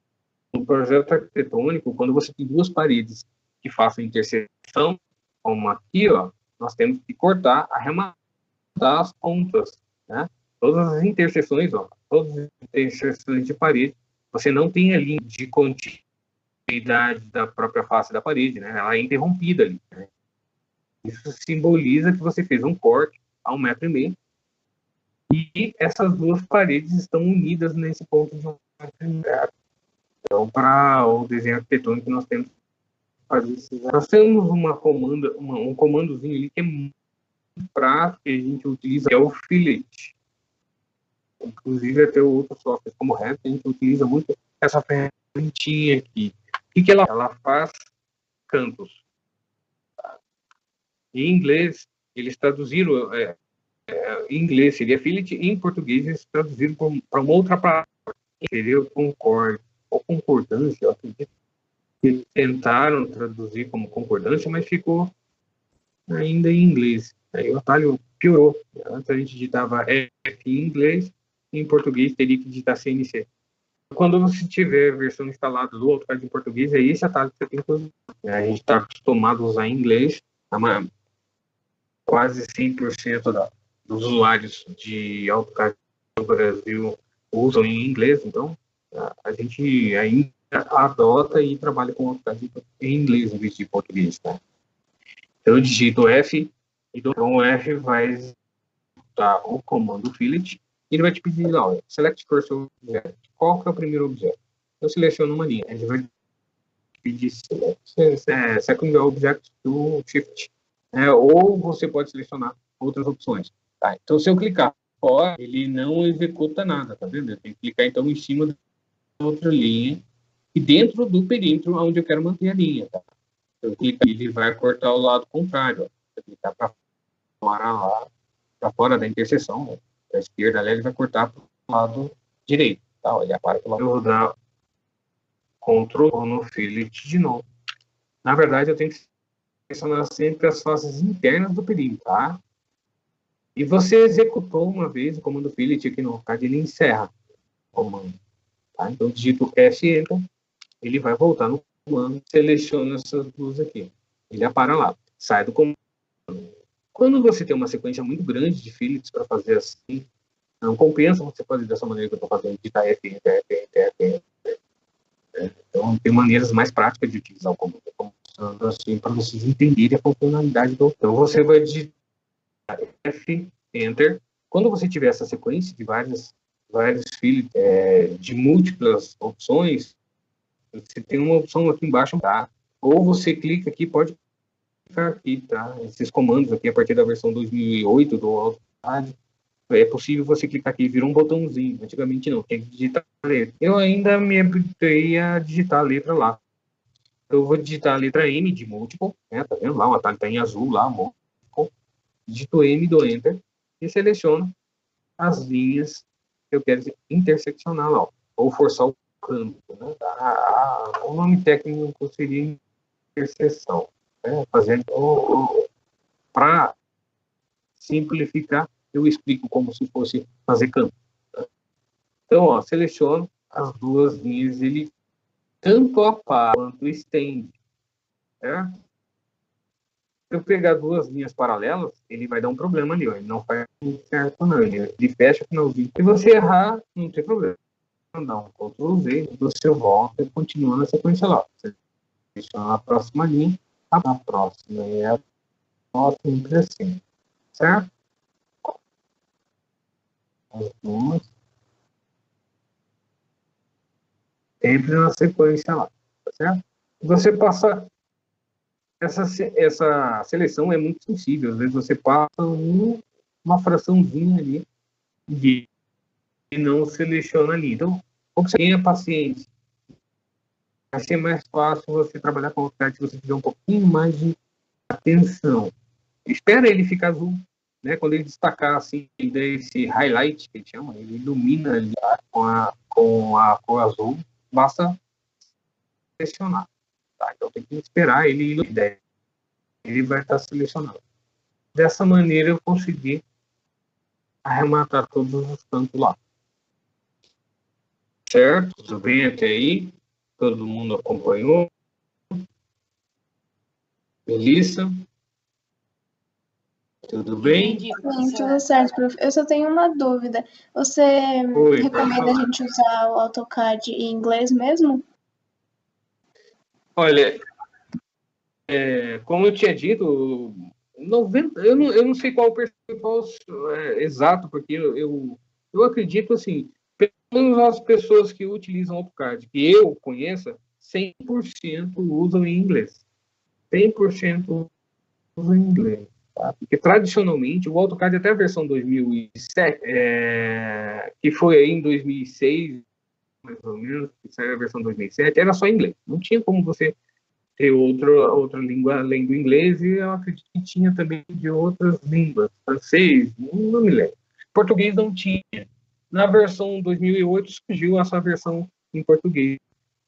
no projeto arquitetônico, quando você tem duas paredes que façam interseção, como aqui, ó, nós temos que cortar, arrematar as pontas, né? Todas as interseções, ó, todas as interseções de parede, você não tem a linha de continuidade da própria face da parede, né? Ela é interrompida ali. Né? Isso simboliza que você fez um corte a 1,5 m e essas duas paredes estão unidas nesse ponto de 1,5 m. Então, para o desenho arquitetônico, nós temos nós temos um comandozinho ali que é muito prático, que a gente utiliza, que é o fillet. Inclusive, até outros softwares como o Revit, a gente utiliza muito essa ferramentinha aqui. O que ela faz? Cantos. Em inglês, eles traduziram, em inglês seria fillet, e em português eles traduziram para uma outra palavra, que seria o concorde, ou concordância, eu acredito. Eles tentaram traduzir como concordância, mas ficou ainda em inglês. Aí o atalho piorou. Antes a gente digitava F em inglês, em português teria que digitar CNC. Quando você tiver a versão instalada do AutoCAD em português, é esse atalho que você tem que usar. A gente está acostumado a usar em inglês, quase 100% dos usuários de AutoCAD no Brasil usam em inglês, então a gente ainda adota e trabalha com AutoCAD em inglês em vez de português. Tá? Então eu digito F e com o F vai dar o comando fillet e ele vai te pedir lá, olha, select first object. Qual que é o primeiro objeto? Eu seleciono uma linha, ele vai pedir second object do shift. Ou você pode selecionar outras opções. Tá? Então, se eu clicar fora, ele não executa nada, tá vendo? Eu tenho que clicar, então, em cima da outra linha e dentro do perímetro onde eu quero manter a linha. Tá? Se eu clicar, ele vai cortar o lado contrário. Ó. Se eu clicar para fora, lá, para fora da interseção, né? Para a esquerda, ali, ele vai cortar para o lado direito. Tá? Ele apara para o lado. Eu vou dar Ctrl no fillet de novo. Na verdade, eu tenho que selecionar sempre as faces internas do perímetro, tá? E você executou uma vez o comando fillet aqui no AutoCAD, ele encerra o comando. Tá? Então, digito F Enter, ele vai voltar no comando, seleciona essas duas aqui. Ele apara lá, sai do comando. Quando você tem uma sequência muito grande de fillets para fazer assim, não compensa você fazer dessa maneira que eu estou fazendo, digitar F Enter, F Enter, F Enter. Então, tem maneiras mais práticas de utilizar o comando. Assim, para vocês entenderem a funcionalidade do. Então, você vai digitar F, Enter. Quando você tiver essa sequência de vários fios de múltiplas opções, você tem uma opção aqui embaixo, tá? Ou você clica aqui, pode clicar aqui, tá? Esses comandos aqui, a partir da versão 2008 do AutoCAD, é possível você clicar aqui e virar um botãozinho. Antigamente não, tem que digitar a letra. Eu ainda me habituei a digitar a letra lá. Eu vou digitar a letra M de múltiplo, né? Tá vendo lá? O atalho está em azul lá, múltiplo. Digito M, dou Enter e seleciono as linhas que eu quero interseccionar lá, ó, ou forçar o canto. Né? O nome técnico seria interseção. Né? Para simplificar, eu explico como se fosse fazer canto. Tá? Então, ó, seleciono as duas linhas, ele tanto apara quanto estende. Certo? Se eu pegar duas linhas paralelas, ele vai dar um problema ali, ó. Ele não faz certo, não. Ele fecha o finalzinho. Se você errar, não tem problema. Dá um Ctrl Z, você volta e continua na sequência lá. Você seleciona a próxima linha, a próxima é a nossa sempre assim. Certo? As duas. Sempre na sequência lá. Tá certo? Você passa. Essa seleção é muito sensível. Às vezes você passa uma fraçãozinha ali e não seleciona ali. Então, tenha paciência. Vai ser mais fácil você trabalhar com o AutoCAD se você tiver um pouquinho mais de atenção. Espera ele ficar azul. Né? Quando ele destacar assim, ele dá esse highlight, que a gente chama, ele ilumina ali com a cor azul. Basta selecionar. Tá? Então tem que esperar ele iluminar. Ele vai estar selecionado. Dessa maneira eu consegui arrematar todos os cantos lá. Certo? Tudo bem até aí? Todo mundo acompanhou? Melissa? Tudo bem? Sim, tudo certo, prof. Eu só tenho uma dúvida. Você recomenda a gente usar o AutoCAD em inglês mesmo? Olha, como eu tinha dito, 90, eu não sei qual o percentual exato, porque eu acredito assim, pelas as pessoas que utilizam AutoCAD, que eu conheça, 100% usam em inglês. 100% usam em inglês. Tá? Porque tradicionalmente, o AutoCAD até a versão 2007, que foi aí em 2006, mais ou menos, que saiu a versão 2007, era só inglês. Não tinha como você ter outra língua além do inglês, e eu acredito que tinha também de outras línguas, francês, não me lembro. Português não tinha. Na versão 2008 surgiu essa versão em português.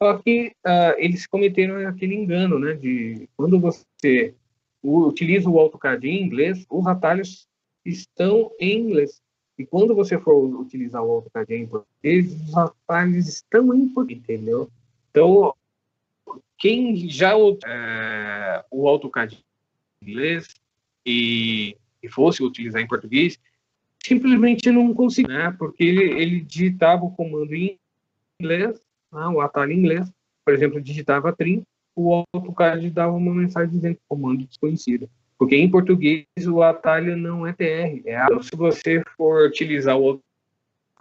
Só que eles cometeram aquele engano, né, de quando você utiliza o AutoCAD em inglês, os atalhos estão em inglês. E quando você for utilizar o AutoCAD em português, os atalhos estão em português, entendeu? Então, quem já o AutoCAD em inglês e fosse utilizar em português, simplesmente não conseguia, né? Porque ele digitava o comando em inglês, o atalho em inglês, por exemplo, digitava trim, o AutoCAD dava uma mensagem dizendo comando desconhecido. Porque em português o atalho não é TR. Se você for utilizar o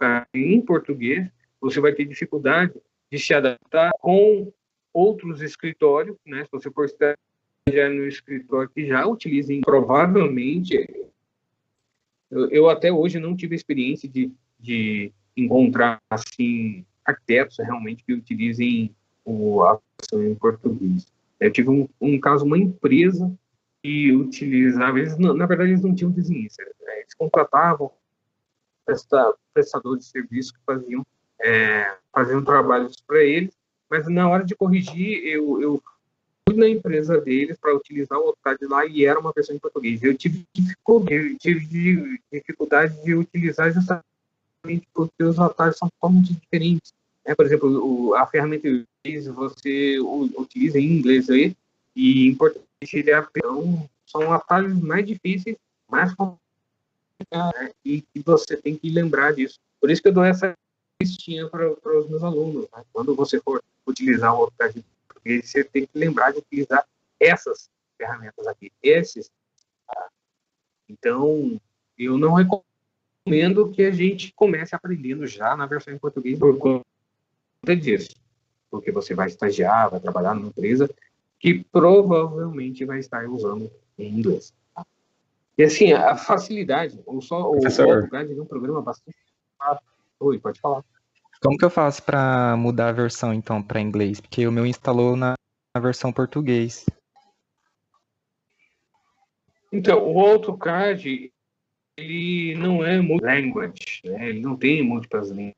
AutoCAD em português, você vai ter dificuldade de se adaptar com outros escritórios, né? Se você for já no escritório que já utilizem, provavelmente, eu até hoje não tive a experiência de encontrar, assim, arquitetos realmente que utilizem a versão em português. Eu tive um caso, uma empresa que utilizava, na verdade eles não tinham desenhista, né? Eles contratavam prestadores de serviço que faziam trabalhos para eles, mas na hora de corrigir, eu fui na empresa deles para utilizar o AutoCAD lá e era uma versão em português. Eu tive dificuldade de utilizar justamente porque os atalhos são totalmente diferentes. Por exemplo, a ferramenta você utiliza em inglês aí, e em português ele são atalhos mais difíceis, mais complicados, né? E você tem que lembrar disso. Por isso que eu dou essa listinha para os meus alunos, né? Quando você for utilizar o AutoCAD, você tem que lembrar de utilizar essas ferramentas aqui, esses. Tá? Então, eu não recomendo que a gente comece aprendendo já na versão em português por conta disso, porque você vai estagiar, vai trabalhar numa empresa que provavelmente vai estar usando em inglês. Tá? E assim, a facilidade, o AutoCAD é um programa bastante fácil. Oi, pode falar. Como que eu faço para mudar a versão, então, para inglês? Porque o meu instalou na versão português. Então, o AutoCAD, ele não é multi-language, né? Ele não tem múltiplas línguas.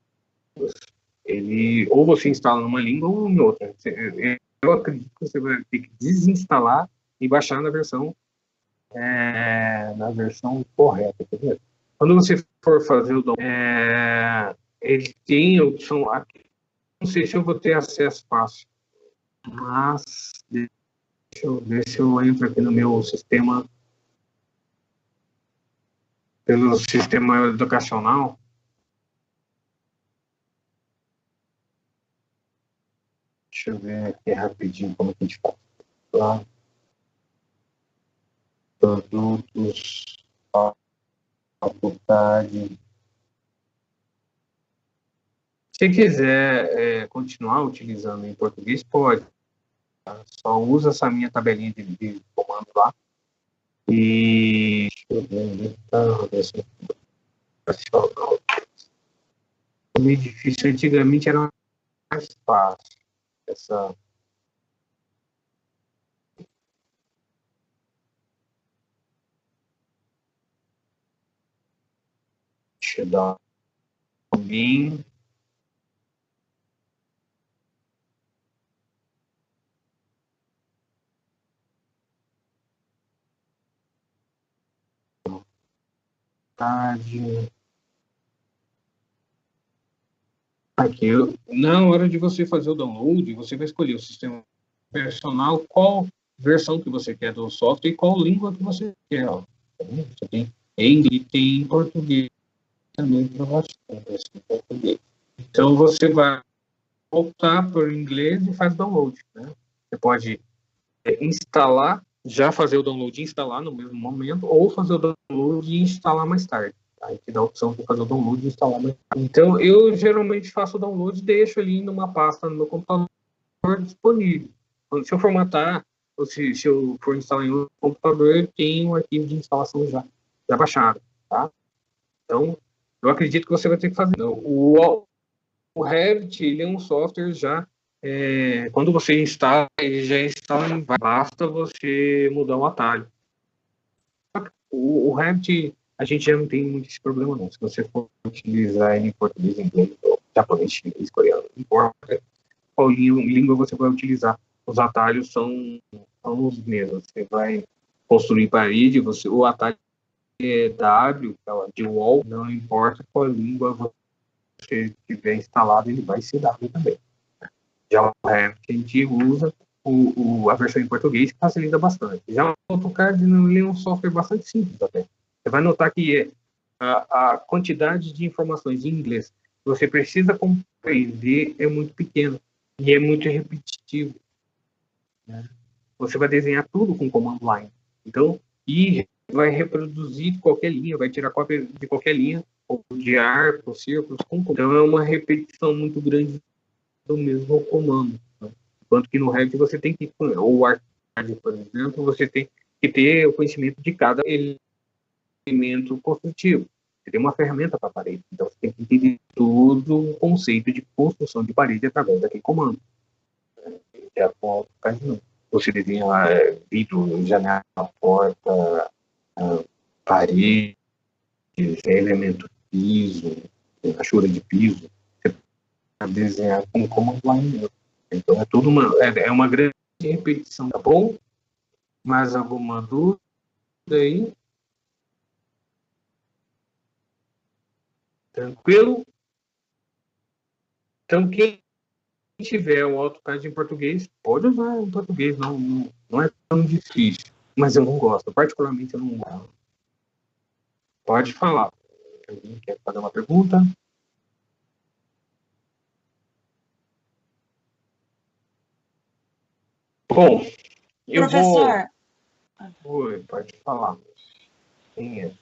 Ou você instala numa língua ou em outra. Eu acredito que você vai ter que desinstalar e baixar na versão correta. Tá? Quando você for fazer o download, ele tem a opção aqui. Não sei se eu vou ter acesso fácil, mas deixa eu ver se eu entro aqui no meu sistema, pelo sistema educacional. Deixa eu ver aqui rapidinho como que a gente faz. Lá. Produtos, faculdade. Se quiser continuar utilizando em português, pode. Tá? Só usa essa minha tabelinha de comando lá. E deixa eu ver o meio difícil. Antigamente era mais fácil. Deixa eu dar um link. Aqui, na hora de você fazer o download, você vai escolher o sistema operacional, qual versão que você quer do software e qual língua que você quer. Ó. Você tem em inglês, tem em português também para você. Então você vai voltar para o inglês e faz download. Né? Você pode instalar, já fazer o download e instalar no mesmo momento, ou fazer o download e instalar mais tarde. Aí te dá a opção de fazer o download e instalar mais tarde. Então, eu geralmente faço o download e deixo ali numa pasta no meu computador disponível. Se eu formatar, ou se eu for instalar em outro computador, eu tenho um arquivo de instalação já baixado. Tá? Então, eu acredito que você vai ter que fazer. O Revit, ele é um software já quando você instala, ele já instala, basta você mudar o atalho. O Revit, a gente já não tem muito esse problema não. Se você for utilizar ele em português, inglês, japonês, chinês, coreano, não importa qual língua você vai utilizar, os atalhos são os mesmos. Você vai construir parede, o atalho W, de wall, não importa qual língua você tiver instalado, ele vai ser W também. Já o Revit que a gente usa, a versão em português facilita bastante. Já o AutoCAD ele é um software bastante simples até. Você vai notar que a quantidade de informações em inglês que você precisa compreender é muito pequena e é muito repetitivo. Né? Você vai desenhar tudo com command line. Então, e vai reproduzir qualquer linha, vai tirar cópia de qualquer linha, ou de arcos, círculos, então é uma repetição muito grande do mesmo comando. Né? Enquanto que no Revit você tem que, ou o ArchiCAD, por exemplo, você tem que ter o conhecimento de cada elemento construtivo. Você tem uma ferramenta para a parede, então você tem que entender todo o conceito de construção de parede através daquele comando. Já com o AutoCAD não. Você desenha vidro, janela, porta, parede, elemento piso, rachura de piso, você pode desenhar com command line. Então é tudo uma grande repetição, tá bom? Mais alguma dúvida aí? Tranquilo? Então quem tiver o AutoCAD em português, pode usar em português, não é tão difícil. Mas eu não gosto, particularmente eu não gosto. Pode falar. Alguém quer fazer uma pergunta? Bom, eu Professor, Oi, pode falar. Quem é?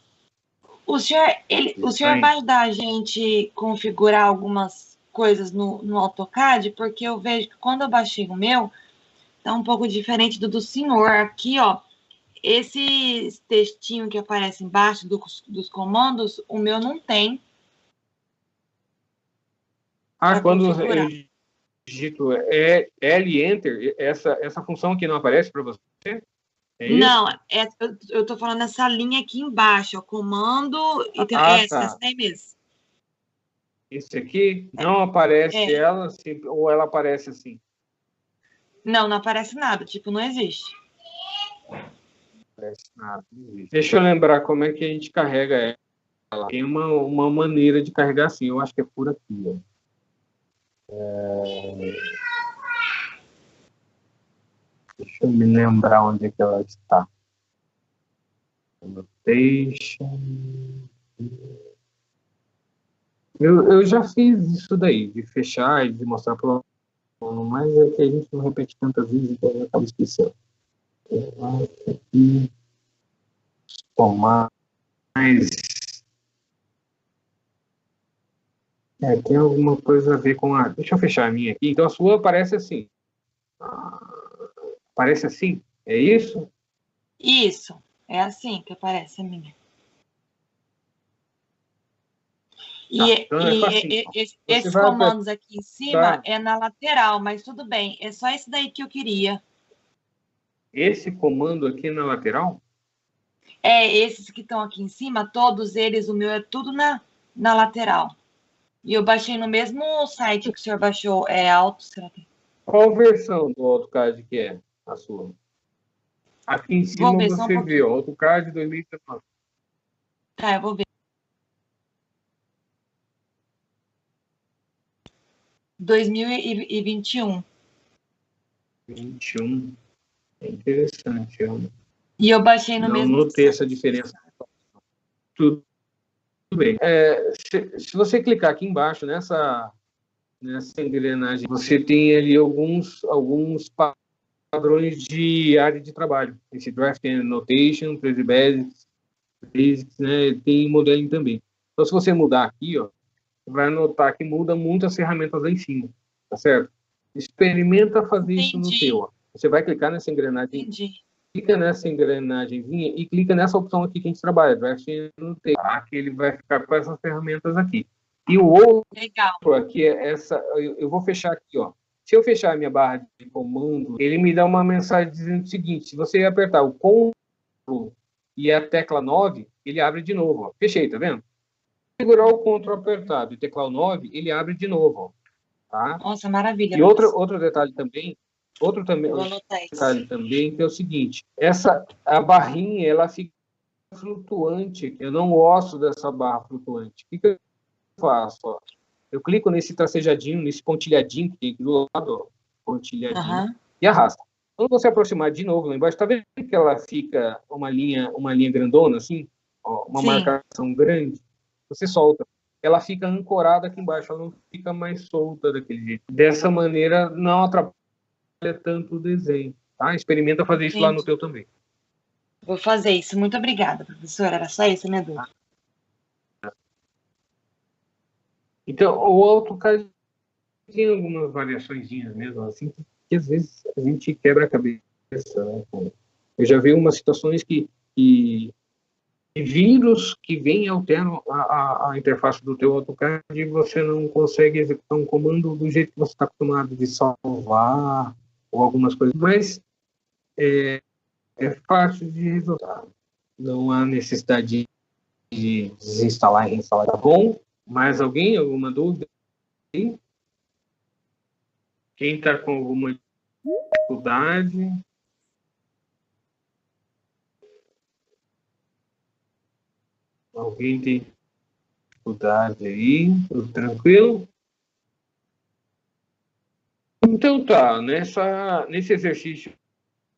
o senhor vai ajudar a gente configurar algumas coisas no AutoCAD? Porque eu vejo que quando eu baixei o meu, tá um pouco diferente do senhor. Aqui, ó, esse textinho que aparece embaixo dos comandos, o meu não tem. Quando configurar. eu digito L Enter, essa função aqui não aparece para você? Não, eu tô falando essa linha aqui embaixo, ó, comando, e tem essa aí mesmo. Esse aqui não aparece ela assim, ou ela aparece assim? Não aparece nada, tipo, não existe. Não aparece nada. Deixa eu lembrar como é que a gente carrega ela. Tem uma maneira de carregar assim, eu acho que é por aqui, ó. Deixa eu me lembrar onde é que ela está. Annotation. Eu já fiz isso daí, de fechar e de mostrar para o aluno, mas é que a gente não repete tantas vezes, então eu acabo esquecendo. Eu acho que tomar mais. Tem alguma coisa a ver com a. Deixa eu fechar a minha aqui. Então a sua aparece assim. Aparece assim? É isso? Isso. É assim que aparece a minha. Então Esses comandos aqui em cima é na lateral, mas tudo bem. É só esse daí que eu queria. Esse comando aqui na lateral? Esses que estão aqui em cima, todos eles, o meu é tudo na lateral. E eu baixei no mesmo site que o senhor baixou, será que... Qual versão do AutoCAD que é a sua? Aqui em cima você vê, AutoCAD 2019. Tá, eu vou ver. 2021. 21. É interessante. E eu baixei no mesmo. Não notei essa diferença. Tudo bem. Se você clicar aqui embaixo nessa engrenagem, você tem ali alguns padrões de área de trabalho. Esse Draft and Annotation, Basics, né? Tem modeling também. Então, se você mudar aqui, ó, você vai notar que muda muitas ferramentas lá em cima, tá certo? Experimenta fazer isso no seu. Ó. Você vai clicar nessa engrenagem. Entendi. Clica nessa engrenagemzinha e clica nessa opção aqui que a gente trabalha, Draft and Annotation, que ele vai ficar com essas ferramentas aqui. E o outro aqui é essa, eu vou fechar aqui, ó. Se eu fechar a minha barra de comando, ele me dá uma mensagem dizendo o seguinte: se você apertar o Ctrl e a tecla 9, ele abre de novo, ó. Fechei, tá vendo? Segurar o Ctrl apertado e tecla 9, ele abre de novo, ó. Tá? Nossa, maravilha. E outro detalhe também, Vou anotar detalhe também, que é o seguinte: a barrinha, ela fica flutuante. Eu não gosto dessa barra flutuante. O que eu faço? Ó? Eu clico nesse tracejadinho, nesse pontilhadinho que tem aqui do lado, ó, pontilhadinho, e arrasta. Quando você aproximar de novo lá embaixo, tá vendo que ela fica uma linha grandona, assim? Ó, uma marcação grande? Você solta. Ela fica ancorada aqui embaixo, ela não fica mais solta daquele jeito. Dessa maneira, não atrapalha tanto o desenho. Tá? Experimenta fazer isso lá no teu também. Vou fazer isso. Muito obrigada, professora. Era só isso a minha dúvida. Então, o AutoCAD tem algumas variaçõezinhas mesmo, assim, que às vezes a gente quebra a cabeça. Né? Eu já vi umas situações que vírus que vêm e alteram a interface do teu AutoCAD e você não consegue executar um comando do jeito que você está acostumado de salvar ou algumas coisas. Mas é fácil de resolver. Não há necessidade de desinstalar e reinstalar. Tá bom? Mais alguém? Alguma dúvida? Quem está com alguma dificuldade? Alguém tem dificuldade aí? Tudo tranquilo? Então tá, nesse exercício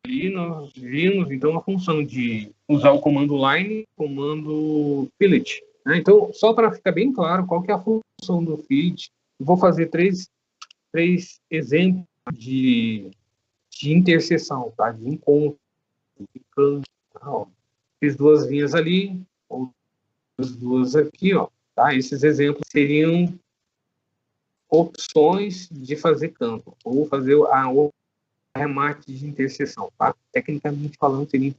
ali nós vimos então a função de usar o comando line, comando fillet. Né? Então, só para ficar bem claro qual que é a função do fillet, eu vou fazer três exemplos de interseção, tá? De encontro, de canto. Tá? Fiz duas linhas ali, outras duas aqui, ó. Tá? Esses exemplos seriam opções de fazer campo, ou fazer o remate de interseção. Tá? Tecnicamente falando, seria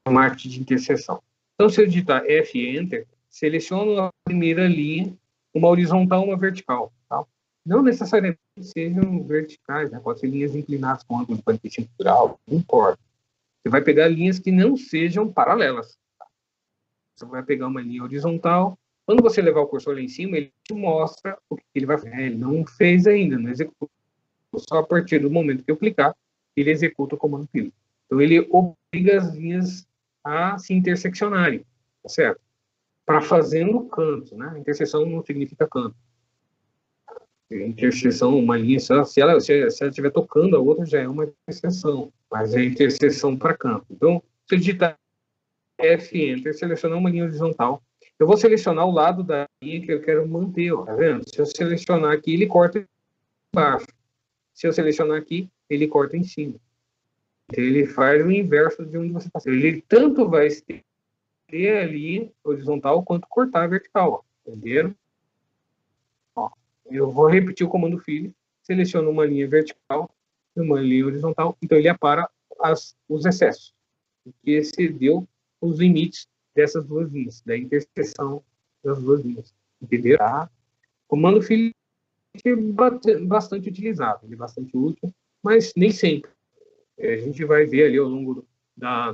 remate de interseção. Então, se eu digitar F Enter, seleciono a primeira linha, uma horizontal e uma vertical. Tá? Não necessariamente sejam verticais, né? Pode ser linhas inclinadas com ângulo de 45 graus, não importa. Você vai pegar linhas que não sejam paralelas. Tá? Você vai pegar uma linha horizontal. Quando você levar o cursor lá em cima, ele te mostra o que ele vai fazer. Ele não fez ainda, não executou. Só a partir do momento que eu clicar, ele executa o comando fillet. Então, ele obriga as linhas a se interseccionarem, tá certo? Para fazer no canto, né? Interseção não significa canto. Interseção, uma linha, se ela estiver tocando a outra, já é uma interseção, mas é interseção para canto. Então, se eu digitar F Enter, selecionar uma linha horizontal, eu vou selecionar o lado da linha que eu quero manter, ó, tá vendo? Se eu selecionar aqui, ele corta embaixo. Se eu selecionar aqui, ele corta em cima. Então, ele faz o inverso de onde você está. Ele tanto vai estender a linha horizontal quanto cortar a vertical. Ó. Entenderam? Ó, eu vou repetir o comando fillet, seleciono uma linha vertical e uma linha horizontal, então ele apara os excessos, que excedeu os limites dessas duas linhas, da interseção das duas linhas. Entenderam? Tá? Comando fillet é bastante utilizado, ele é bastante útil, mas nem sempre. A gente vai ver ali ao longo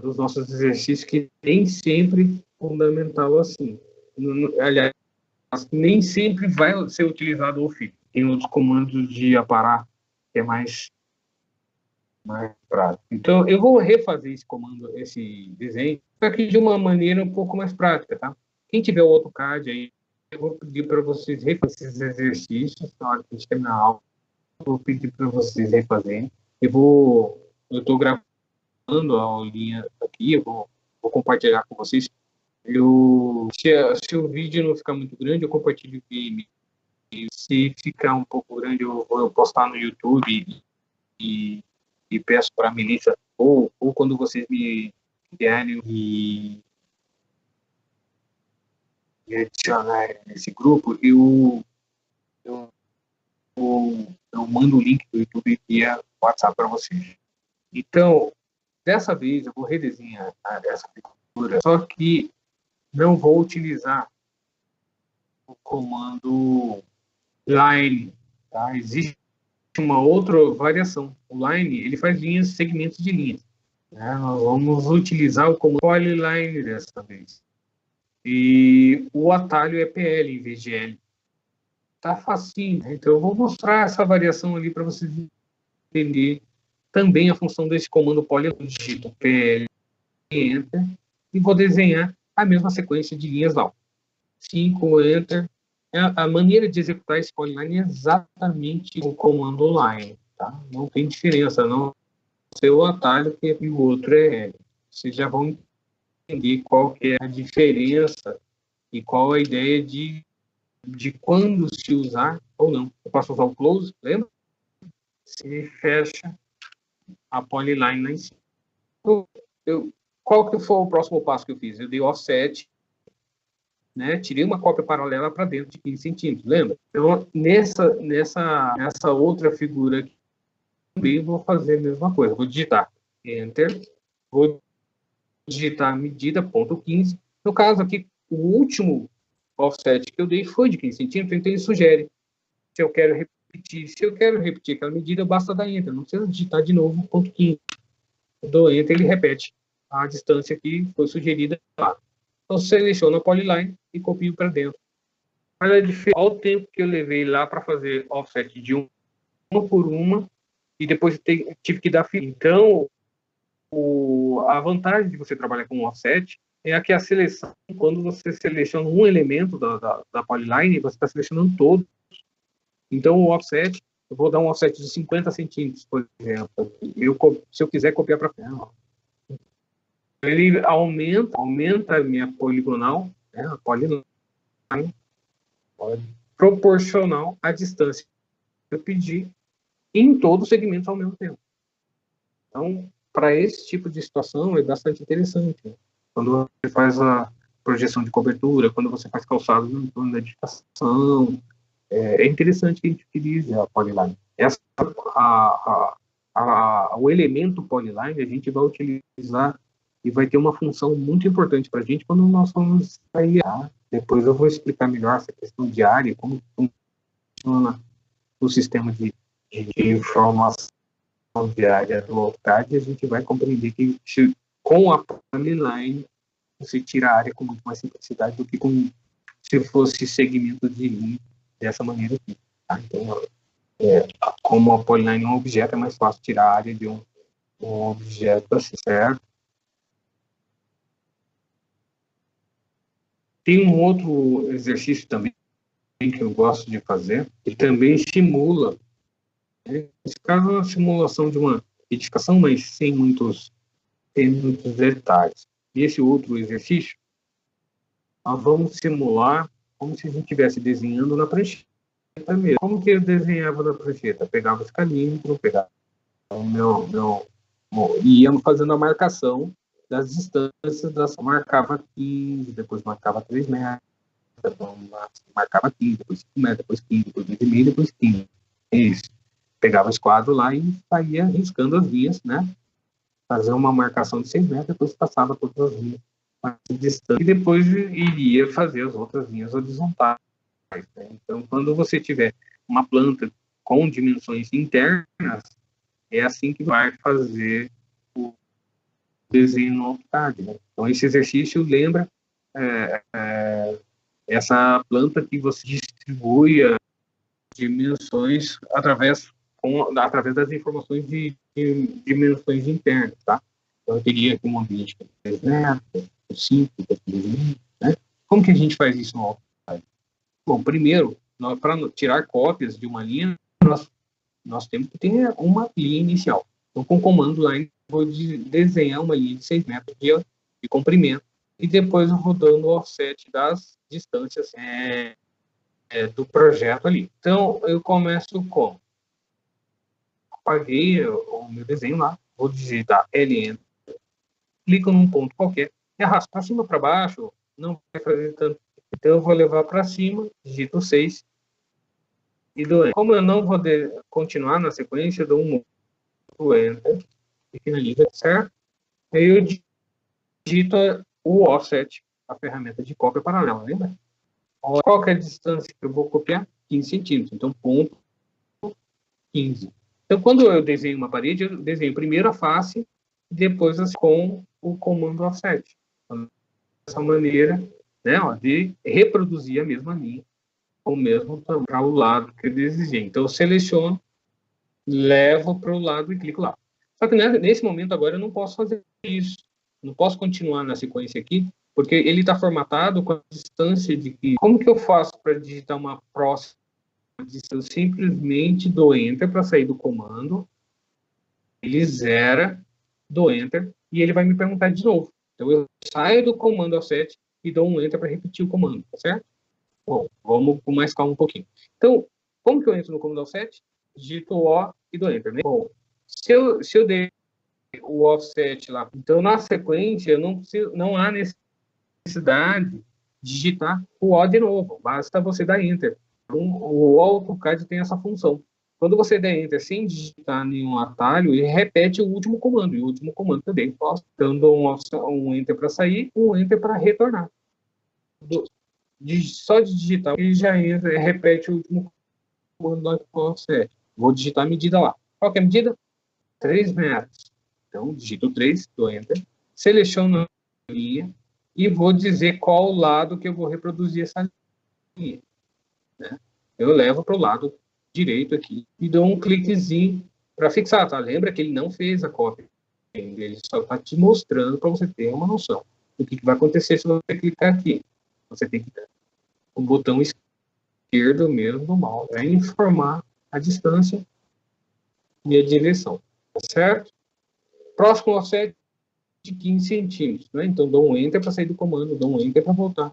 dos nossos exercícios que nem sempre fundamental assim. Aliás, nem sempre vai ser utilizado o fillet. Tem outros comandos de aparar que é mais prático. Então, eu vou refazer esse comando, esse desenho, aqui de uma maneira um pouco mais prática, tá? Quem tiver o AutoCAD aí, eu vou pedir para vocês refazerem esses exercícios na hora que a gente terminar a aula. Eu vou pedir para vocês refazerem. Eu estou gravando a aulinha aqui, eu vou compartilhar com vocês. Se o vídeo não ficar muito grande, eu compartilho via e-mail. Se ficar um pouco grande, eu vou postar no YouTube e peço para a Melissa, ou quando vocês me enviarem e adicionar nesse grupo, eu mando o link do YouTube via WhatsApp para vocês. Então, dessa vez eu vou redesenhar essa figura, só que não vou utilizar o comando line. Tá? Existe uma outra variação. O line, ele faz linhas, segmentos de linhas. Né? Nós vamos utilizar o comando polyline dessa vez. E o atalho é PL em vez de L. Tá facinho. Né? Então eu vou mostrar essa variação ali para vocês entenderem também a função desse comando polyline. Digito PL, Enter, e vou desenhar a mesma sequência de linhas lá. 5, Enter. A maneira de executar esse polyline é exatamente o comando line, tá? Não tem diferença, não ser o atalho que o outro é. Vocês já vão entender qual que é a diferença e qual a ideia de quando se usar ou não. Eu posso usar o close, lembra? Se fecha a polyline lá em cima. Qual que foi o próximo passo que eu fiz? Eu dei offset, né? Tirei uma cópia paralela para dentro de 15 centímetros, lembra? Então, nessa outra figura aqui, também vou fazer a mesma coisa. Vou digitar Enter, vou digitar a medida, ponto 15. No caso aqui, o último offset que eu dei foi de 15 centímetros, então ele sugere se eu quero repetir aquela medida, basta dar Enter, não precisa digitar de novo ponto 15. Eu dou Enter, ele repete a distância que foi sugerida lá. Então, seleciono a polyline e copio para dentro. Mas é diferente. Olha o tempo que eu levei lá para fazer offset de uma por uma, e depois tive que dar fim. Então, a vantagem de você trabalhar com offset é que a seleção, quando você seleciona um elemento da polyline, você está selecionando todos. Então, o offset, eu vou dar um offset de 50 centímetros, por exemplo. Se eu quiser copiar para frente, ele aumenta a minha poligonal, né, a polyline, proporcional à distância que eu pedi em todos os segmentos ao mesmo tempo. Então, para esse tipo de situação, é bastante interessante. Né? Quando você faz a projeção de cobertura, quando você faz calçados no entorno da edificação, é interessante que a gente utilize a polyline. O elemento polyline a gente vai utilizar e vai ter uma função muito importante para a gente quando nós vamos sair. Depois eu vou explicar melhor essa questão de área, como funciona o sistema de informação de área do AutoCAD, e a gente vai compreender que com a polyline você tira a área com muito mais simplicidade do que se fosse segmento de linha dessa maneira aqui. Tá? Então, como a polyline é um objeto, é mais fácil tirar a área de um objeto assim, certo? Tem um outro exercício também que eu gosto de fazer, que também simula, né? Nesse caso, é uma simulação de uma edificação, mas sem muitos detalhes. E esse outro exercício, nós vamos simular como se a gente estivesse desenhando na prancheta mesmo. Como que eu desenhava na prancheta? Pegava o escalímetro, pegava e íamos fazendo a marcação das distâncias, marcava 15, depois marcava 3 metros, depois marcava 15, depois 5 metros, depois 15, depois 2,5, depois 15. Isso. Pegava o esquadro lá e saía riscando as linhas, né? Fazer uma marcação de 6 metros, depois passava todas as linhas distância, e depois iria fazer as outras linhas horizontais. Né? Então, quando você tiver uma planta com dimensões internas, é assim que vai fazer o desenho no AutoCAD. Né? Então, esse exercício lembra essa planta que você distribui as dimensões através das informações de dimensões internas. Tá? Então, eu teria aqui um ambiente de 3 metros, 5, né? Como que a gente faz isso no AutoCAD? Bom, primeiro, para tirar cópias de uma linha, nós temos que ter uma linha inicial. Então, com o comando line, eu vou desenhar uma linha de 6 metros de comprimento e depois eu vou dando o offset das distâncias do projeto ali. Então, eu começo com... Apaguei o meu desenho lá, vou digitar L-Enter, clico num ponto qualquer, e arrasto para cima, para baixo, não vai fazer tanto. Então, eu vou levar para cima, digito 6 e dou Enter. Como eu não vou continuar na sequência, eu dou um Enter e finaliza, certo? Aí eu digito o offset, a ferramenta de cópia paralela, lembra? Qual que é a distância que eu vou copiar? 15 centímetros. Então, ponto 15. Então, quando eu desenho uma parede, eu desenho primeiro a face, depois com o comando offset. Então, dessa maneira, né, de reproduzir a mesma linha, o mesmo para o lado que eu desejei. Então, eu seleciono, levo para o lado e clico lá. Só que nesse momento agora eu não posso fazer isso. Não posso continuar na sequência aqui, porque ele está formatado com a distância de que... Como que eu faço para digitar uma próxima distância? Eu simplesmente dou Enter para sair do comando, ele zera, dou Enter, e ele vai me perguntar de novo. Então, eu saio do comando offset e dou um Enter para repetir o comando, tá certo? Bom, vamos com mais calma um pouquinho. Então, como que eu entro no comando offset? Digito O e dou Enter, né? Bom, se eu der o offset lá, então na sequência eu não há necessidade de digitar o O de novo, basta você dar Enter. Então, o AutoCAD tem essa função. Quando você der Enter sem digitar nenhum atalho, ele repete o último comando, e o último comando também. Posso dando um Enter para sair, um Enter para retornar. Só de digitar, ele já entra, repete o último comando do offset. Vou digitar a medida lá. Qual que é a medida? 3 metros. Então, digito 3, dou Enter, seleciono a linha e vou dizer qual lado que eu vou reproduzir essa linha. Né? Eu levo para o lado direito aqui e dou um cliquezinho para fixar, tá? Lembra que ele não fez a cópia. Ele só está te mostrando para você ter uma noção do que vai acontecer se você clicar aqui. Você tem que dar o botão esquerdo mesmo do mouse para informar a distância e a direção. Tá certo? Próximo offset de 15 centímetros. Né? Então, dou um Enter para sair do comando, dou um Enter para voltar.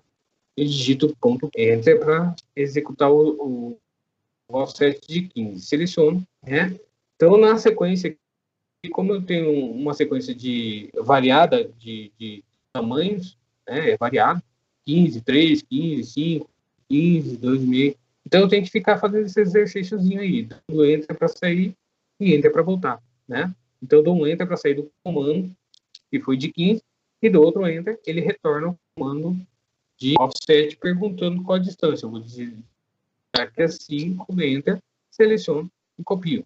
E digito ponto Enter para executar o offset de 15. Seleciono. Né? Então, na sequência, como eu tenho uma sequência variada de tamanhos, né? É variado, 15, 3, 15, 5, 15, 2,5. Então, eu tenho que ficar fazendo esse exercíciozinho aí. Dando Enter para sair e Enter para voltar. Né? Então, eu dou um Enter para sair do comando, que foi de 15, e dou outro Enter, ele retorna o comando de offset, perguntando qual a distância. Eu vou dizer que é 5, Enter, seleciono e copio.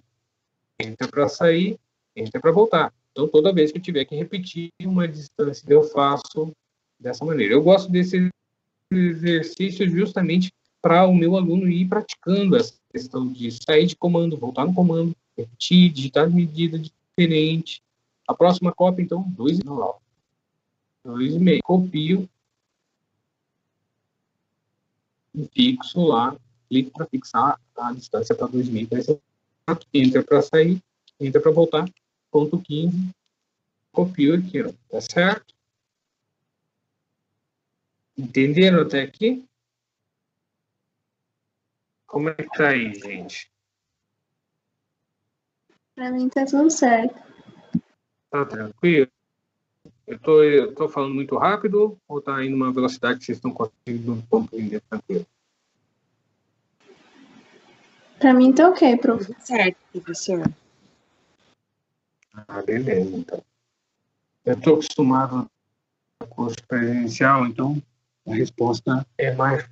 Enter para sair, Enter para voltar. Então, toda vez que eu tiver que repetir uma distância, eu faço dessa maneira. Eu gosto desse exercício justamente para o meu aluno ir praticando essa questão de sair de comando, voltar no comando, repetir, digitar medida diferente. A próxima cópia, então, 2,5. Copio e fixo lá. Clico para fixar a distância para 2,5. Enter para sair, Enter para voltar. Ponto 15. Copio aqui, ó. Tá certo? Entenderam até aqui? Como é que tá aí, gente? Para mim tá tudo certo. Tá tranquilo? Eu tô falando muito rápido ou tá indo uma velocidade que vocês estão conseguindo compreender tranquilo? Para mim tá ok, prof. Certo, professor. Ah, beleza, então. Eu tô acostumado ao curso presencial, então a resposta é mais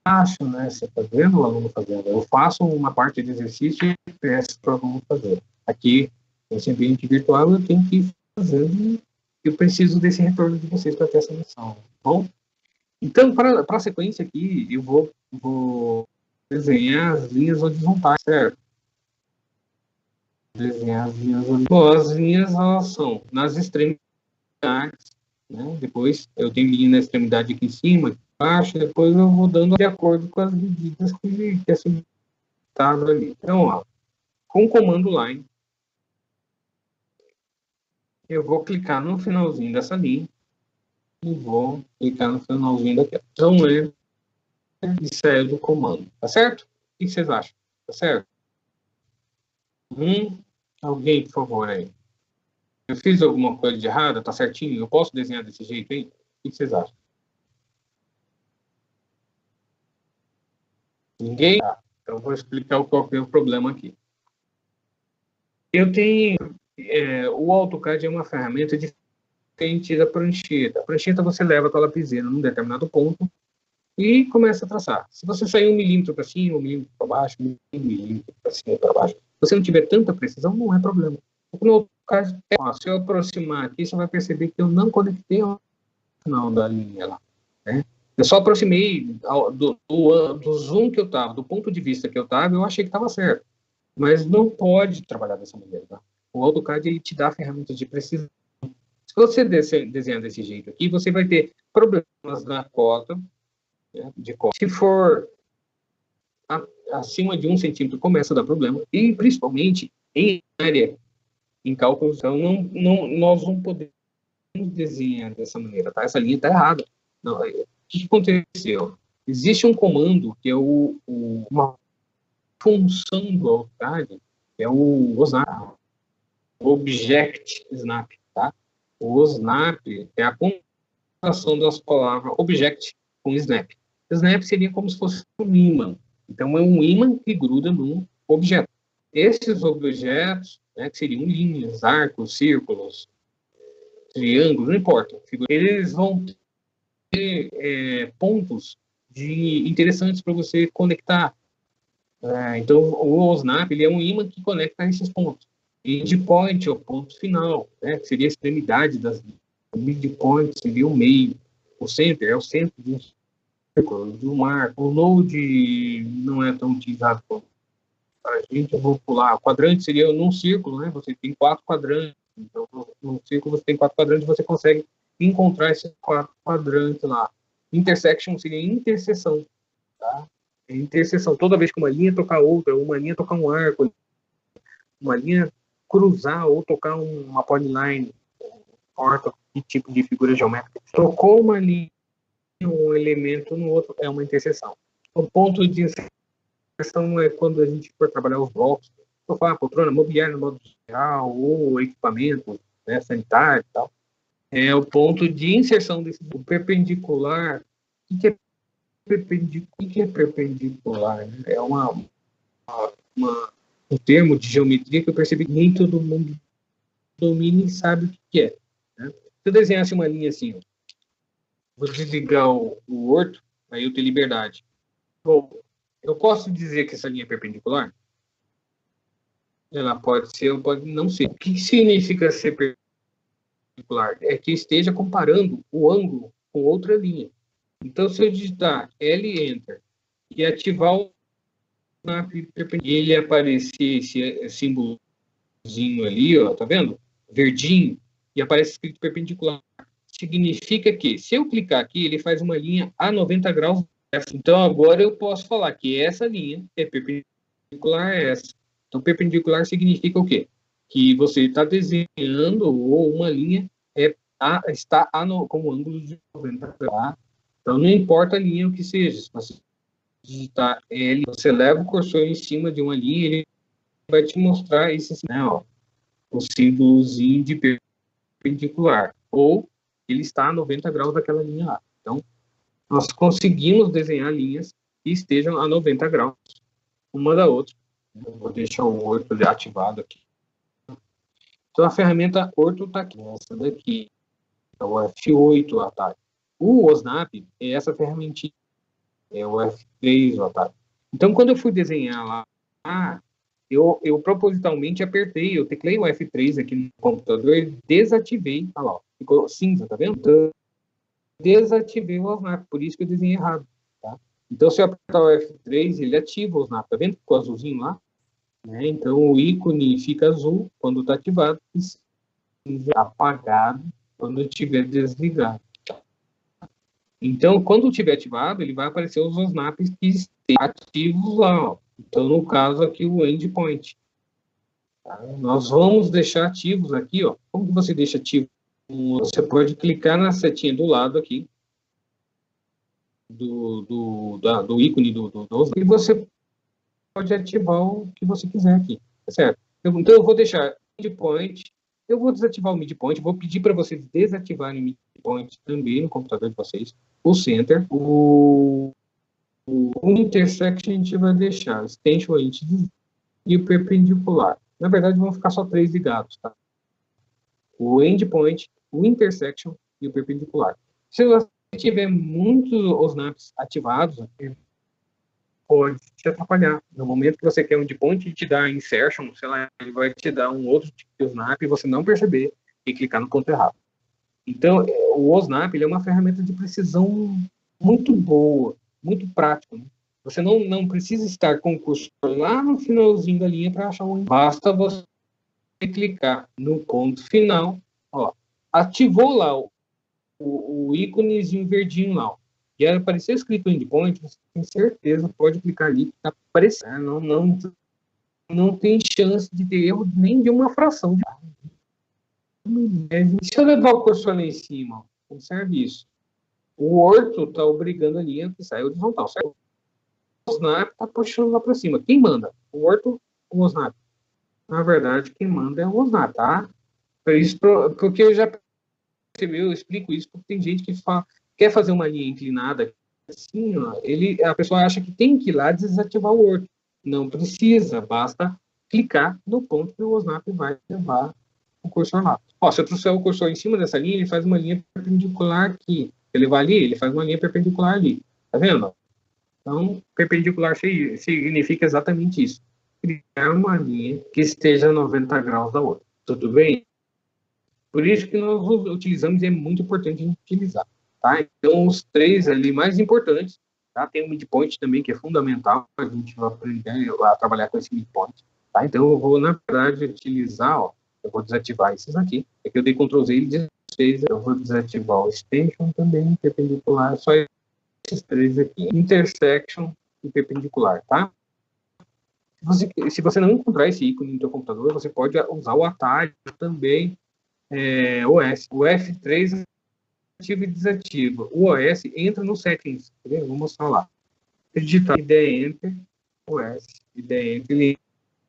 fácil, né? Você tá vendo o aluno fazendo. Eu faço uma parte de exercício e peço para o aluno fazer. Aqui, nesse ambiente virtual, eu tenho que ir fazendo. Eu preciso desse retorno de vocês para ter essa noção. Tá bom? Então, para a sequência aqui, eu vou desenhar as linhas horizontais, certo? Desenhar as linhas horizontais. Bom, as linhas, elas são nas extremidades, né? Depois, eu tenho linha na extremidade aqui em cima, aqui embaixo, depois eu vou dando de acordo com as medidas que é solicitado ali. Então, ó, com o comando line, eu vou clicar no finalzinho dessa linha e vou clicar no finalzinho daquela. Então, e sair do comando. Tá certo? O que vocês acham? Tá certo? Alguém, por favor, aí. Eu fiz alguma coisa de errado? Tá certinho? Eu posso desenhar desse jeito aí? O que vocês acham? Ninguém? Ah, então, eu vou explicar qual é o problema aqui. Eu tenho... o AutoCAD é uma ferramenta diferente da prancheta. A prancheta você leva com a lapiseira num determinado ponto e começa a traçar. Se você sair 1 milímetro para cima, 1 milímetro para baixo, 1 milímetro para cima e para baixo, se você não tiver tanta precisão, não é problema. No AutoCAD, se eu aproximar aqui, você vai perceber que eu não conectei ao final da linha lá. Né? Eu só aproximei do zoom que eu estava, do ponto de vista que eu estava, eu achei que estava certo. Mas não pode trabalhar dessa maneira. Tá? O AutoCAD ele te dá ferramentas de precisão. Se você desenhar desse jeito aqui, você vai ter problemas na cota, né, de cota. Se for acima de 1 centímetro, começa a dar problema. E, principalmente, em área, em cálculo, então, nós não podemos desenhar dessa maneira, tá? Essa linha está errada. Não, o que aconteceu? Existe um comando que é uma função do AutoCAD, que é o OSNAP, Object Snap, tá? O OSNAP é a combinação das palavras Object com Snap. Snap seria como se fosse um ímã. Então, é um ímã que gruda num objeto. Esses objetos, né, que seriam linhas, arcos, círculos, triângulos, não importa. Eles vão ter pontos interessantes para você conectar. Então, o OSNAP ele é um ímã que conecta esses pontos. Endpoint é o ponto final, né, que seria a extremidade das linhas. O midpoint seria o meio. O center é o centro de um círculo, de um arco. O node não é tão utilizado como a gente. Eu vou pular. O quadrante seria num círculo, né? Você tem 4 quadrantes. Então, num círculo você tem 4 quadrantes, você consegue encontrar esses 4 quadrantes lá. Intersection seria interseção, tá? Interseção. Toda vez que uma linha tocar outra, uma linha tocar um arco, uma linha cruzar ou tocar uma polyline, importa que tipo de figura geométrica. Tocou uma linha, um elemento no outro, é uma interseção. O ponto de interseção é quando a gente for trabalhar os blocos, sofá, poltrona, mobiliário no modo geral, ou equipamento, né, sanitário e tal. É o ponto de inserção desse perpendicular. O que é perpendicular? É um termo de geometria que eu percebi que nem todo mundo domina e sabe o que é. Né? Se eu desenhasse uma linha assim, ó, vou desligar o Word, aí eu tenho liberdade. Bom, eu posso dizer que essa linha é perpendicular? Ela pode ser ou pode não ser. O que significa ser perpendicular? É que esteja comparando o ângulo com outra linha. Então, se eu digitar L, Enter, e ativar o e ele aparecer esse símbolozinho ali, ó, tá vendo? Verdinho, e aparece escrito perpendicular. Significa que, se eu clicar aqui, ele faz uma linha a 90 graus. Então, agora eu posso falar que essa linha é perpendicular a essa. Então, perpendicular significa o quê? Que você está desenhando ou uma linha está com ângulo de 90 graus. Então, não importa a linha o que seja. Se você digitar L, você leva o cursor em cima de uma linha, ele vai te mostrar esse, né, ó, o símbolozinho de perpendicular. Ou ele está a 90 graus daquela linha lá. Então, nós conseguimos desenhar linhas que estejam a 90 graus uma da outra. Eu vou deixar o orto ativado aqui. Então, a ferramenta orto está aqui, essa daqui. É o F8 atalho. O OSNAP é essa ferramentinha. É o F3 o atalho. Então, quando eu fui desenhar lá, eu propositalmente apertei, eu teclei o F3 aqui no computador e desativei. Olha lá, ficou cinza, tá vendo? Então, desativei o OSNAP, por isso que eu desenhei errado. Tá? Então, se eu apertar o F3, ele ativa o OSNAP, tá vendo? Ficou azulzinho lá. Né? Então, o ícone fica azul quando está ativado e cinza apagado quando estiver desligado. Então, quando estiver ativado, ele vai aparecer os OSNAPs que estão ativos lá. Ó. Então, no caso aqui, o endpoint. Tá? Nós vamos deixar ativos aqui. Ó. Como que você deixa ativo? Você pode clicar na setinha do lado aqui, do ícone do OSNAP, e você pode ativar o que você quiser aqui. Tá certo? Então, eu vou deixar midpoint. Eu vou desativar o midpoint, vou pedir para vocês desativarem o midpoint também no computador de vocês. O center, o intersection a gente vai deixar, o extension a gente desliga, e o perpendicular. Na verdade, vão ficar só 3 ligados, tá? O endpoint, o intersection e o perpendicular. Se você tiver muitos OSNAPs ativados, pode te atrapalhar. No momento que você quer um endpoint e te dá insertion, sei lá, ele vai te dar um outro tipo de OSNAP e você não perceber e clicar no ponto errado. Então, o OSNAP ele é uma ferramenta de precisão muito boa, muito prática. Né? Você não precisa estar com o cursor lá no finalzinho da linha para achar um. Basta você clicar no ponto final, ó, ativou lá o íconezinho verdinho lá, e apareceu escrito endpoint, você tem certeza, pode clicar ali, que está aparecendo. Não tem chance de ter erro nem de uma fração. Se eu levar o cursor lá em cima, observe isso. O orto está obrigando a linha que sai horizontal, certo? O snap está puxando lá para cima. Quem manda? O orto ou o snap? Na verdade, quem manda é o snap, tá? Porque eu já percebi, eu explico isso, porque tem gente que quer fazer uma linha inclinada assim, ó, a pessoa acha que tem que ir lá desativar o orto. Não precisa, basta clicar no ponto que o OSNAP vai levar o cursor lá. Ó, se eu trouxer o cursor em cima dessa linha, ele faz uma linha perpendicular aqui. Se ele vai ali, ele faz uma linha perpendicular ali. Tá vendo? Então, perpendicular significa exatamente isso. Criar uma linha que esteja a 90 graus da outra. Tudo bem? Por isso que nós utilizamos, e é muito importante a gente utilizar. Tá? Então, os três ali mais importantes, tá? Tem o midpoint também, que é fundamental, a gente vai aprender a trabalhar com esse midpoint. Tá? Então, eu vou, na verdade, utilizar, ó, eu vou desativar esses aqui, é que eu dei Ctrl Z e desfez, eu vou desativar o extension também, perpendicular, só esses três aqui, intersection e perpendicular, tá? Se você não encontrar esse ícone no seu computador, você pode usar o atalho também, OS. O F3 ativa e desativa. O OS entra no settings. Entendeu? Vou mostrar lá. Se digitar IDE Enter, OS, IDE Enter, ele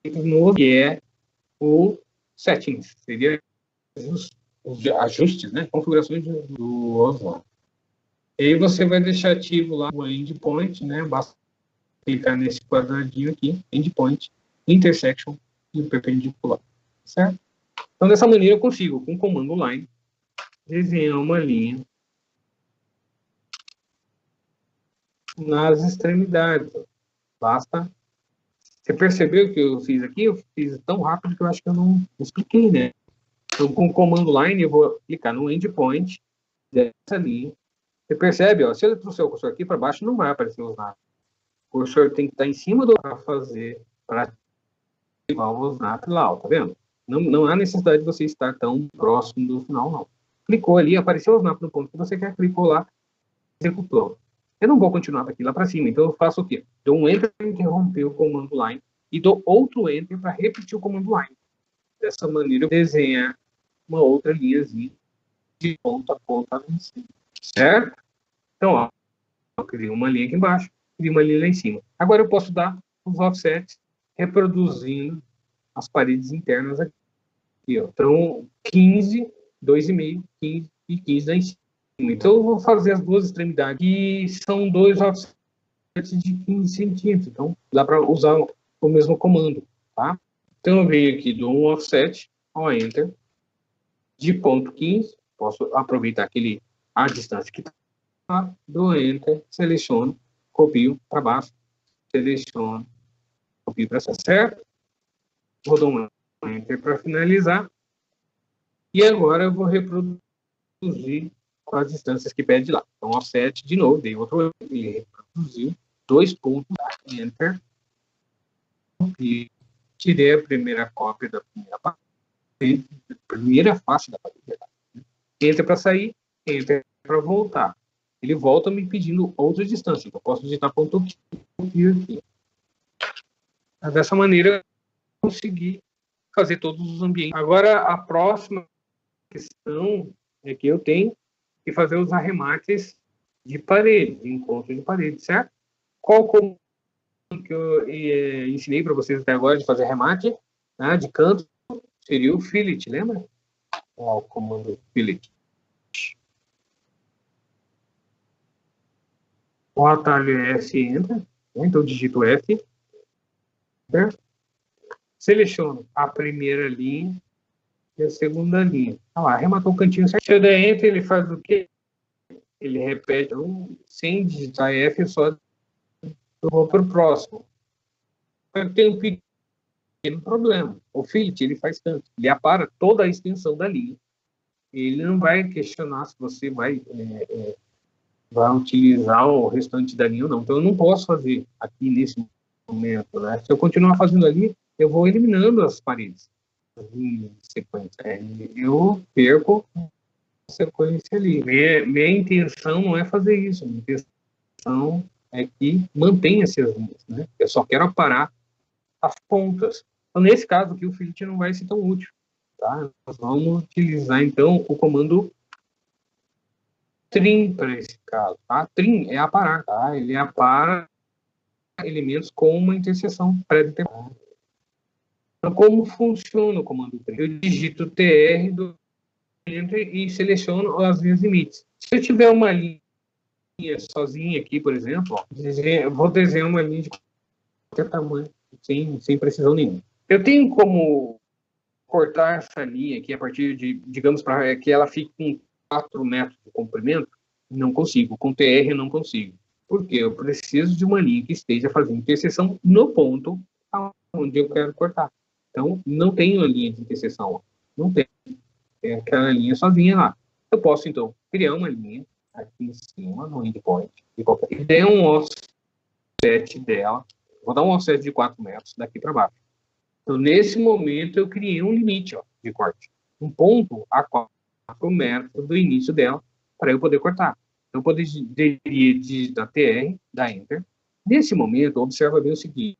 entra no que é o settings. Seria os ajustes, né? Configurações do OS. E aí você vai deixar ativo lá o endpoint, né? Basta clicar nesse quadradinho aqui, endpoint, intersection e perpendicular. Certo? Então, dessa maneira, eu consigo, com o comando line, desenhar uma linha nas extremidades. Basta. Você percebeu que eu fiz aqui? Eu fiz tão rápido que eu acho que eu não expliquei, né? Então, com o comando line, eu vou clicar no endpoint dessa linha. Você percebe, ó, se eu trouxer o cursor aqui para baixo, não vai aparecer os snap. O cursor tem que estar em cima do para fazer, para ativar o snap lá, ó, tá vendo? Não há necessidade de você estar tão próximo do final, não. Clicou ali, apareceu o snap no ponto que você quer, clicou lá, executou. Eu não vou continuar daqui lá para cima, então eu faço o quê? Dou um enter para interromper o comando line e dou outro enter para repetir o comando line. Dessa maneira eu desenhar uma outra linhazinha de ponta a ponta lá em cima. Certo? Então, ó, eu criei uma linha aqui embaixo, criei uma linha lá em cima. Agora eu posso dar os offsets reproduzindo as paredes internas aqui. Ó. Então, 15, 2,5, 15 e 15 lá em cima. Então, eu vou fazer as duas extremidades, que são dois offsets de 15 centímetros. Então, dá para usar o mesmo comando, tá? Então, eu venho aqui, dou um offset, ó, enter, de ponto 15, posso aproveitar a distância que está, dou enter, seleciono, copio para baixo, seleciono, copio para cima, certo? Vou dar um enter para finalizar. E agora eu vou reproduzir com as distâncias que pede lá. Então, offset, de novo, dei outro, ele reproduziu, 2 pontos, enter, e tirei a primeira cópia da primeira face da parede. Enter para sair, enter para voltar. Ele volta me pedindo outra distância. Então, eu posso digitar ponto aqui. Dessa maneira, eu consegui fazer todos os ambientes. Agora, a próxima questão é que eu tenho que fazer os arremates de parede, de encontro de parede, certo? Qual comando que eu ensinei para vocês até agora de fazer arremate, né, de canto, seria o fillet, lembra? Ó, o comando fillet. O atalho é F, entra, né? Então digito F, certo? Seleciono a primeira linha e a segunda linha. Olha lá, arrematou o cantinho certo. Se eu der Enter, ele faz o quê? Ele repete, sem digitar F, só eu vou para o próximo. Tem um pequeno problema. O fillet, ele faz tanto. Ele apara toda a extensão da linha. Ele não vai questionar se você vai utilizar o restante da linha ou não. Então, eu não posso fazer aqui nesse momento, né? Se eu continuar fazendo ali, eu vou eliminando as paredes em sequência. Eu perco sequência ali. Minha intenção não é fazer isso. Minha intenção é que mantenha-se as linhas, né? Eu só quero aparar as pontas. Então, nesse caso aqui, o fillet não vai ser tão útil. Tá? Nós vamos utilizar, então, o comando trim para esse caso. Tá? Trim é aparar. Tá? Ele apara elementos com uma interseção pré-determinada. Então, como funciona o comando trim? Eu digito TR do Enter e seleciono as linhas limites. Se eu tiver uma linha sozinha aqui, por exemplo, ó, eu vou desenhar uma linha de qualquer tamanho, sem precisão nenhuma. Eu tenho como cortar essa linha aqui a partir de, digamos, para que ela fique com 4 metros de comprimento? Não consigo. Com TR eu não consigo. Porque eu preciso de uma linha que esteja fazendo interseção no ponto onde eu quero cortar. Então, não tenho a linha de interseção. Ó. Não tem. É aquela linha sozinha lá. Eu posso, então, criar uma linha aqui em cima, no endpoint, e der um offset dela. Vou dar um offset de 4 metros daqui para baixo. Então, nesse momento, eu criei um limite de corte. Um ponto a 4 metros do início dela, para eu poder cortar. Eu poderia digitar TR, dar Enter. Nesse momento, observa bem o seguinte.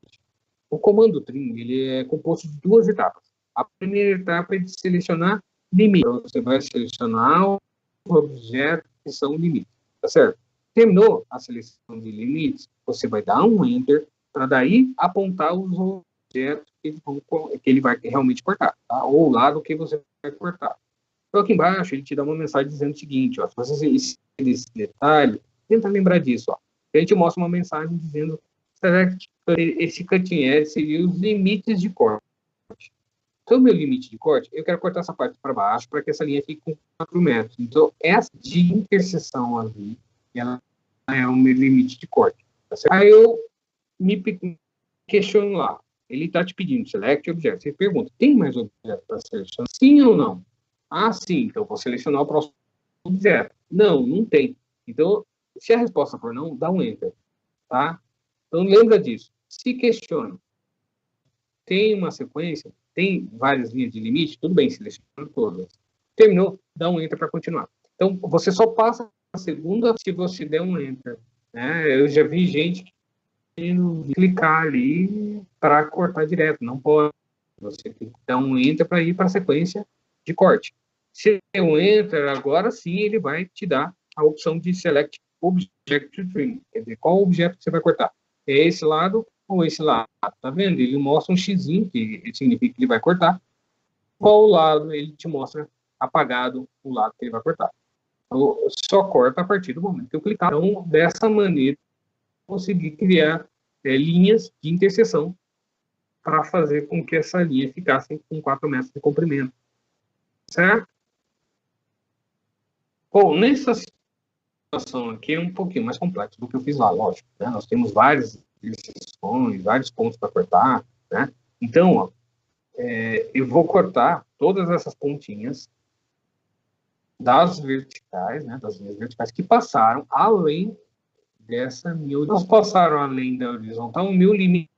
O comando trim, ele é composto de 2 etapas. A primeira etapa é de selecionar limite. Então, você vai selecionar os objetos que são limites, tá certo? Terminou a seleção de limites, você vai dar um Enter para daí apontar os objetos que ele vai realmente cortar, tá? Ou o lado que você vai cortar. Então, aqui embaixo, ele te dá uma mensagem dizendo o seguinte, ó, se você esse detalhe, tenta lembrar disso, ó. A gente mostra uma mensagem dizendo esse cutting seria os limites de corte. Então, o meu limite de corte, eu quero cortar essa parte para baixo para que essa linha fique com 4 metros. Então, essa de interseção ali, ela é o meu limite de corte. Tá certo? Aí eu me questiono lá. Ele está te pedindo select objeto. Você pergunta, tem mais objeto para selecionar? Sim ou não? Ah, sim. Então, eu vou selecionar o próximo objeto. Não, não tem. Então, se a resposta for não, dá um Enter. Tá? Então, lembra disso. Se questiona. Tem uma sequência, tem várias linhas de limite, tudo bem, seleciona todas. Terminou, dá um Enter para continuar. Então, você só passa a segunda se você der um Enter. Né? Eu já vi gente clicar ali para cortar direto. Não pode. Você tem que dar um Enter para ir para a sequência de corte. Se der um Enter, agora sim ele vai te dar a opção de Select Object to Trim. Quer dizer, qual objeto você vai cortar? É esse lado ou esse lado? Tá vendo? Ele mostra um xizinho, que significa que ele vai cortar. Qual lado ele te mostra apagado o lado que ele vai cortar. Então, só corta a partir do momento que eu clicar. Então, dessa maneira, conseguir criar linhas de interseção para fazer com que essa linha ficasse com 4 metros de comprimento. Certo? Bom, nessa situação aqui é um pouquinho mais complexo do que eu fiz lá, lógico. Né? Nós temos várias interseções, vários pontos para cortar. Né? Então, ó, eu vou cortar todas essas pontinhas das verticais, né, das linhas verticais que passaram além dessa minha horizontal. Elas passaram além da horizontal, o meu limite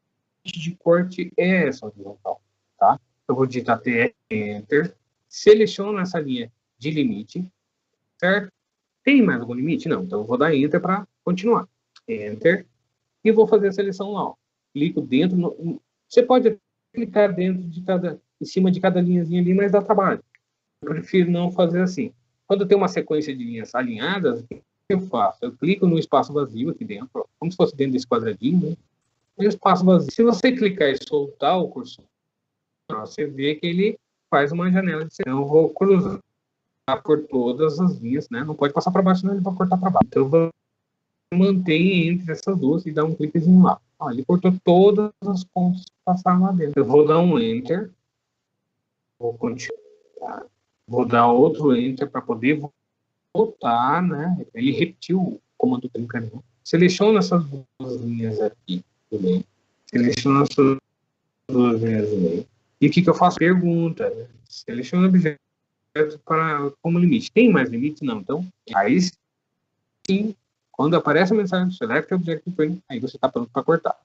de corte é essa horizontal, tá? Eu vou digitar TR, Enter, seleciono essa linha de limite, certo? Tem mais algum limite? Não, então eu vou dar Enter para continuar. Enter, e vou fazer a seleção lá, ó. Clico dentro, você pode clicar dentro de em cima de cada linhazinha ali, mas dá trabalho. Eu prefiro não fazer assim. Quando eu tenho uma sequência de linhas alinhadas, o que eu faço? Eu clico no espaço vazio aqui dentro, ó, como se fosse dentro desse quadradinho, né? E o espaço vazio. Se você clicar e soltar o cursor, você vê que ele faz uma janela de seleção. Eu vou cruzar por todas as linhas, né? Não pode passar para baixo, senão ele vai cortar para baixo. Então eu vou manter entre essas duas e dar um cliquezinho lá. Ó, ele cortou todas as pontos que passaram lá dentro. Eu vou dar um Enter. Vou continuar. Vou dar outro Enter para poder voltar, né? Ele repetiu o comando trincarinho. Seleciona essas duas linhas aqui do meio. Seleciona essas duas linhas do meio. E o que eu faço? Pergunta. Né? Seleciona objeto como limite. Tem mais limite? Não. Então, aí sim, quando aparece a mensagem do Select Object to Frame, aí você está pronto para cortar.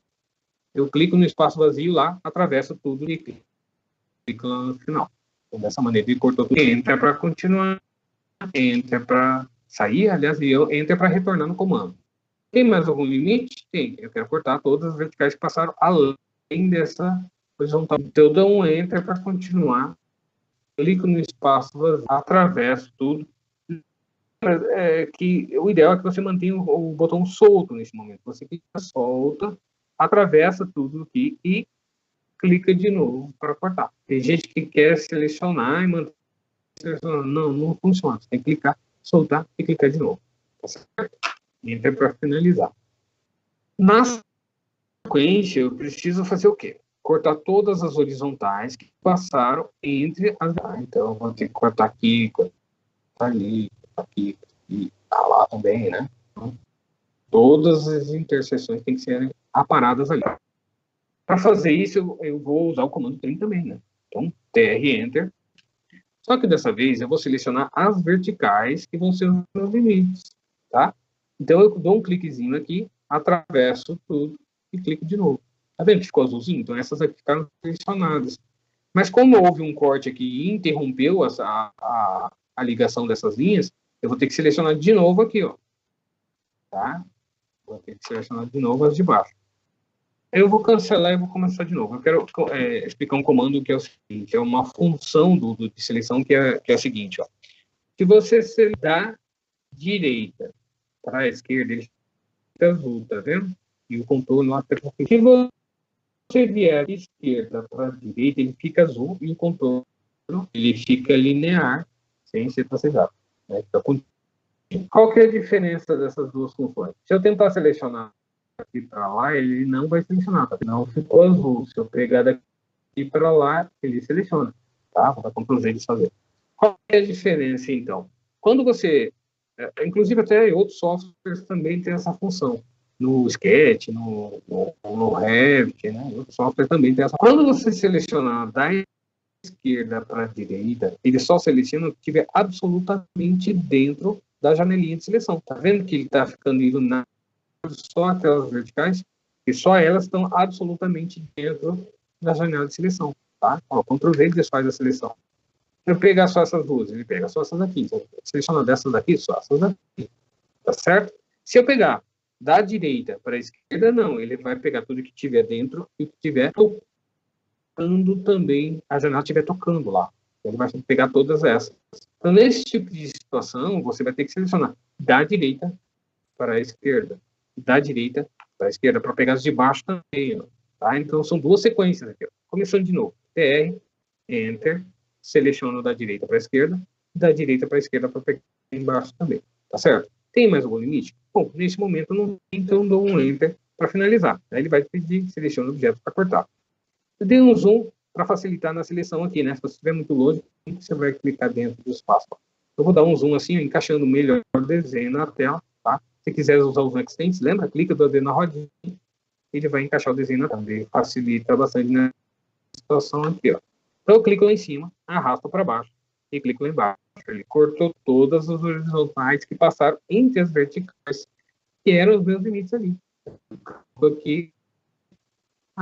Eu clico no espaço vazio lá, atravesso tudo e clico lá no final. Então, dessa maneira, ele cortou tudo. Entra para continuar. Enter para sair, aliás, e eu Enter para retornar no comando. Tem mais algum limite? Tem. Eu quero cortar todas as verticais que passaram além dessa horizontal. Então, eu dou um Enter para continuar. Clico no espaço vazio, atravesso tudo. Que o ideal é que você mantenha o botão solto nesse momento. Você clica, solta, atravessa tudo aqui e clica de novo para cortar. Tem gente que quer selecionar e manter selecionando. Não funciona. Você tem que clicar, soltar e clicar de novo. Tá certo? Enter para finalizar. Na sequência, eu preciso fazer o quê? Cortar todas as horizontais que passaram entre as... Então, eu vou ter que cortar aqui, cortar ali, aqui e lá também, né? Então, todas as interseções têm que ser aparadas ali. Para fazer isso, eu vou usar o comando trim também, né? Então, TR Enter. Só que dessa vez eu vou selecionar as verticais que vão ser os meus limites, tá? Então, eu dou um cliquezinho aqui, atravesso tudo e clico de novo. Tá vendo que ficou azulzinho? Então, essas aqui ficaram selecionadas. Mas como houve um corte aqui e interrompeu a ligação dessas linhas, eu vou ter que selecionar de novo aqui, ó. Tá? Vou ter que selecionar de novo as de baixo. Eu vou cancelar e vou começar de novo. Eu quero explicar um comando que é o seguinte, é uma função de seleção que é a seguinte, ó. Se você da direita para a esquerda, ele fica azul, tá vendo? E o contorno lá fica... Se você vier da esquerda para a direita, ele fica azul e o contorno ele fica linear, sem ser tracejado. Né? Então, qual que é a diferença dessas duas funções? Se eu tentar selecionar aqui para lá, ele não vai selecionar, tá? Não ficou azul. Se eu pegar daqui para lá, ele seleciona. Tá? Vou dar Ctrl Z de fazer. Qual é a diferença, então? Quando você... inclusive, até outros softwares também têm essa função. No Sketch, no Revit, né? Outros softwares também tem essa. Quando você selecionar da esquerda para a direita, ele só seleciona o que estiver absolutamente dentro da janelinha de seleção. Tá vendo que ele está ficando iluminado só aquelas verticais? E só elas estão absolutamente dentro da janela de seleção. Tá? Ó, Ctrl V desfaz a seleção. Se eu pegar só essas duas, ele pega só essas aqui. Se eu selecionar dessas daqui, só essas aqui. Tá certo? Se eu pegar da direita para a esquerda, não. Ele vai pegar tudo que tiver dentro e o que tiver tocando também, a janela estiver tocando lá. Ele vai pegar todas essas. Então, nesse tipo de situação, você vai ter que selecionar da direita para a esquerda. Da direita para a esquerda, para pegar as de baixo também. Tá? Então, são duas sequências aqui. Ó. Começando de novo. TR, Enter, seleciono da direita para a esquerda, da direita para a esquerda para pegar embaixo também. Tá certo? Tem mais algum limite? Bom, nesse momento não tem, então dou um Enter para finalizar. Aí ele vai pedir, seleciona o objeto para cortar. Eu dei um zoom para facilitar na seleção aqui, né? Se você estiver muito longe, você vai clicar dentro do espaço. Eu vou dar um zoom assim, encaixando melhor o desenho na tela, tá? Se quiser usar os extents, lembra? Clica do dedo na rodinha, ele vai encaixar o desenho na tela. Ele facilita bastante na situação aqui, ó. Então eu clico lá em cima, arrasto para baixo e clico lá embaixo. Ele cortou todas as horizontais que passaram entre as verticais, que eram os meus limites ali. Clico aqui,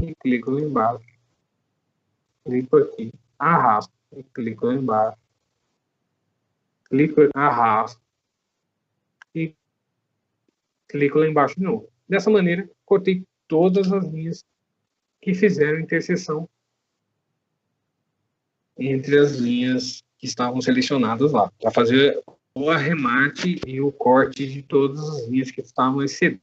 e clico lá embaixo. Clico aqui, arrasto e clico lá embaixo. Clico, arrasto e clico lá embaixo de novo. Dessa maneira, cortei todas as linhas que fizeram interseção entre as linhas que estavam selecionadas lá, para fazer o arremate e o corte de todas as linhas que estavam excedendo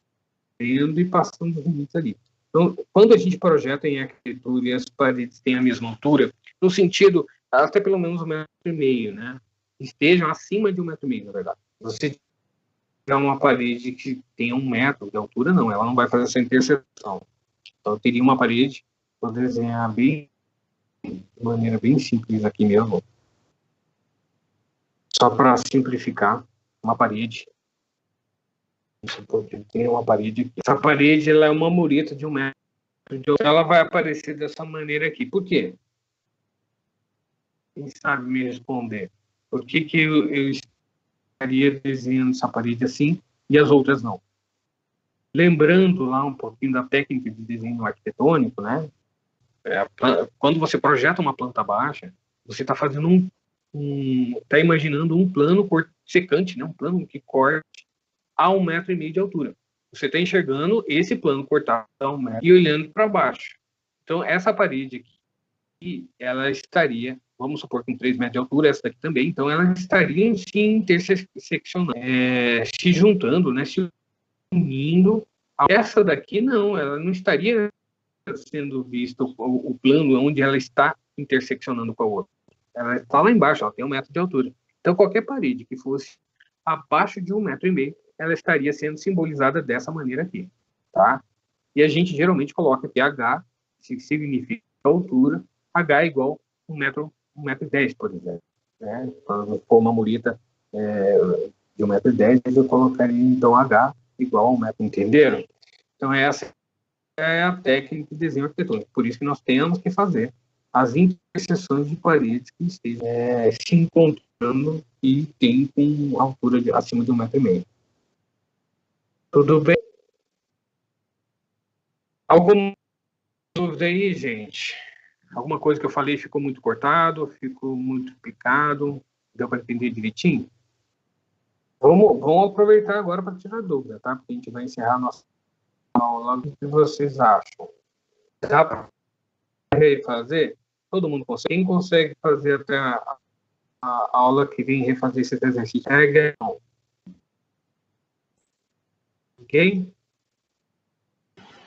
e passando os limites ali. Então, quando a gente projeta em arquitetura e as paredes têm a mesma altura, no sentido, até pelo menos 1,5 m, né? Estejam acima de 1,5 m, na verdade. Você tiver uma parede que tenha 1 metro de altura, não, ela não vai fazer essa interseção. Então, eu teria uma parede, vou desenhar bem, de maneira bem simples aqui mesmo, só para simplificar, uma parede. Tem uma parede aqui. Essa parede ela é uma mureta de 1 metro. Então, ela vai aparecer dessa maneira aqui. Por quê? Quem sabe me responder? Por que eu estaria desenhando essa parede assim e as outras não? Lembrando lá um pouquinho da técnica de desenho arquitetônico, né? Quando você projeta uma planta baixa, você está fazendo um tá imaginando um plano secante, né? Um plano que corte a 1,5 metro de altura. Você está enxergando esse plano cortado a 1 metro e olhando para baixo. Então, essa parede aqui, ela estaria, vamos supor, com 3 metros de altura, essa daqui também, então ela estaria se interseccionando, se juntando, né? Se unindo. Essa daqui, não, ela não estaria sendo vista o plano onde ela está interseccionando com a outra. Ela está lá embaixo, ela tem 1 metro de altura. Então, qualquer parede que fosse abaixo de 1,5 metro, ela estaria sendo simbolizada dessa maneira aqui, tá? E a gente geralmente coloca aqui H, que significa altura, H é igual a 1 metro e 10, por exemplo. Né? Quando for uma mureta de 1,10 metro, eu colocaria então H igual a 1 metro, entenderam? Então essa é a técnica de desenho arquitetônico, por isso que nós temos que fazer as interseções de paredes que estejam se encontrando e tem com altura acima de 1,5 metro. Tudo bem? Alguma dúvida aí, gente? Alguma coisa que eu falei ficou muito cortado, ficou muito picado? Deu para entender direitinho? Vamos aproveitar agora para tirar dúvida, tá? Porque a gente vai encerrar a nossa aula. O que vocês acham? Dá para refazer? Todo mundo consegue? Quem consegue fazer até a aula que vem refazer esse exercício? Ok?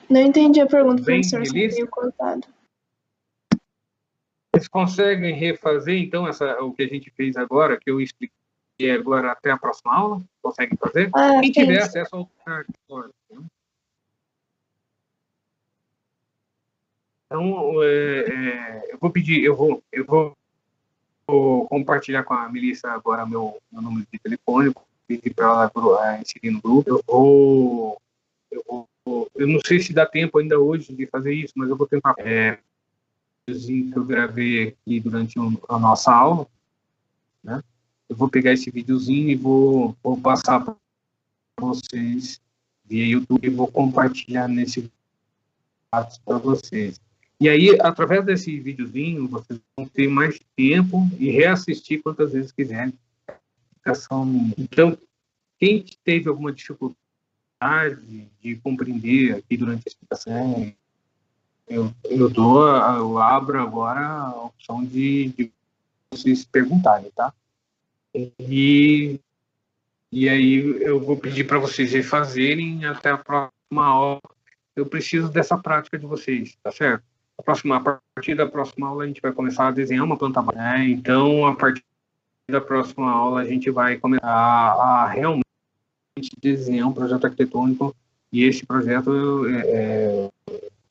Não entendi a pergunta, Bem, professor, você meio cortado. Vocês conseguem refazer, então, o que a gente fez agora, que eu expliquei agora até a próxima aula? Conseguem fazer? Quem tiver acesso ao cartão. Então, eu vou pedir, eu vou compartilhar com a Melissa agora meu número de telefone, pedir para ela inserir no grupo. Eu não sei se dá tempo ainda hoje de fazer isso, mas eu vou tentar. Que eu gravei aqui durante a nossa aula, né? Eu vou pegar esse videozinho e vou passar para vocês via YouTube e vou compartilhar nesse para vocês. E aí, através desse videozinho, vocês vão ter mais tempo e reassistir quantas vezes quiserem. Então, quem teve alguma dificuldade de compreender aqui durante a explicação, eu abro agora a opção de vocês perguntarem, tá? E aí eu vou pedir para vocês refazerem até a próxima aula. Eu preciso dessa prática de vocês, tá certo? A partir da próxima aula a gente vai começar a desenhar uma planta baixa, né? Então, a partir da próxima aula a gente vai começar a realmente desenhar um projeto arquitetônico e esse projeto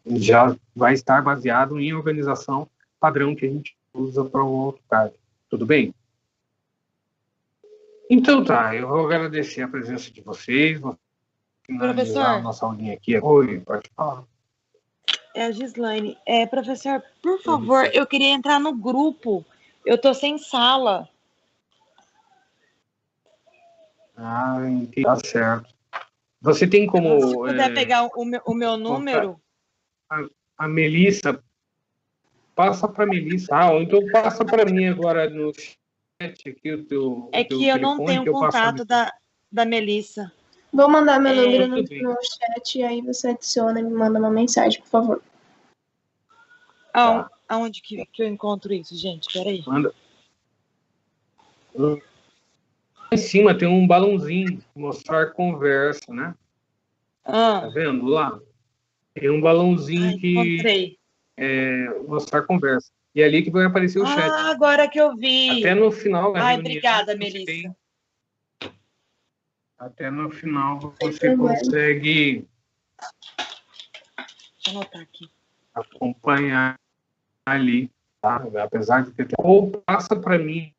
já vai estar baseado em organização padrão que a gente usa para o AutoCAD. Tudo bem? Então tá, eu vou agradecer a presença de vocês, vou finalizar a nossa aulinha aqui. Oi, pode falar. É a Gislaine. Professor, por favor, eu queria entrar no grupo. Eu tô sem sala. Entendi. Tá certo. Você tem como... Se puder pegar o meu número... A Melissa, passa para a Melissa. Ou então passa para mim agora no chat aqui o teu que eu não tenho contato da Melissa. Vou mandar meu número no chat e aí você adiciona e me manda uma mensagem, por favor. Aonde que eu encontro isso, gente? Peraí. Manda. Lá em cima tem um balãozinho, mostrar conversa, né? Tá vendo lá? Tem um balãozinho que mostrar conversa. E é ali que vai aparecer o chat. Agora que eu vi. Até no final da reunião. Obrigada, Melissa. Até no final você consegue anotar aqui. Acompanhar ali, tá? Apesar de ter... Ou passa para mim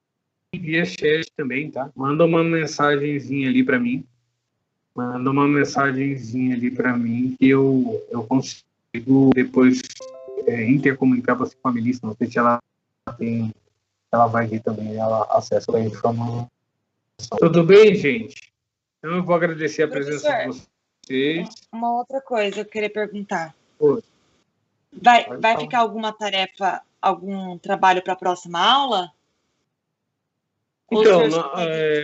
via chat também, tá? Manda uma mensagenzinha ali para mim. Que eu consigo depois intercomunicar você com a Melissa. Não sei se ela vai ver também, ela acessa a informação. Tudo bem, gente? Então eu vou agradecer a presença de vocês. Uma outra coisa eu queria perguntar. Oi. Vai ficar alguma tarefa, algum trabalho para a próxima aula? Então,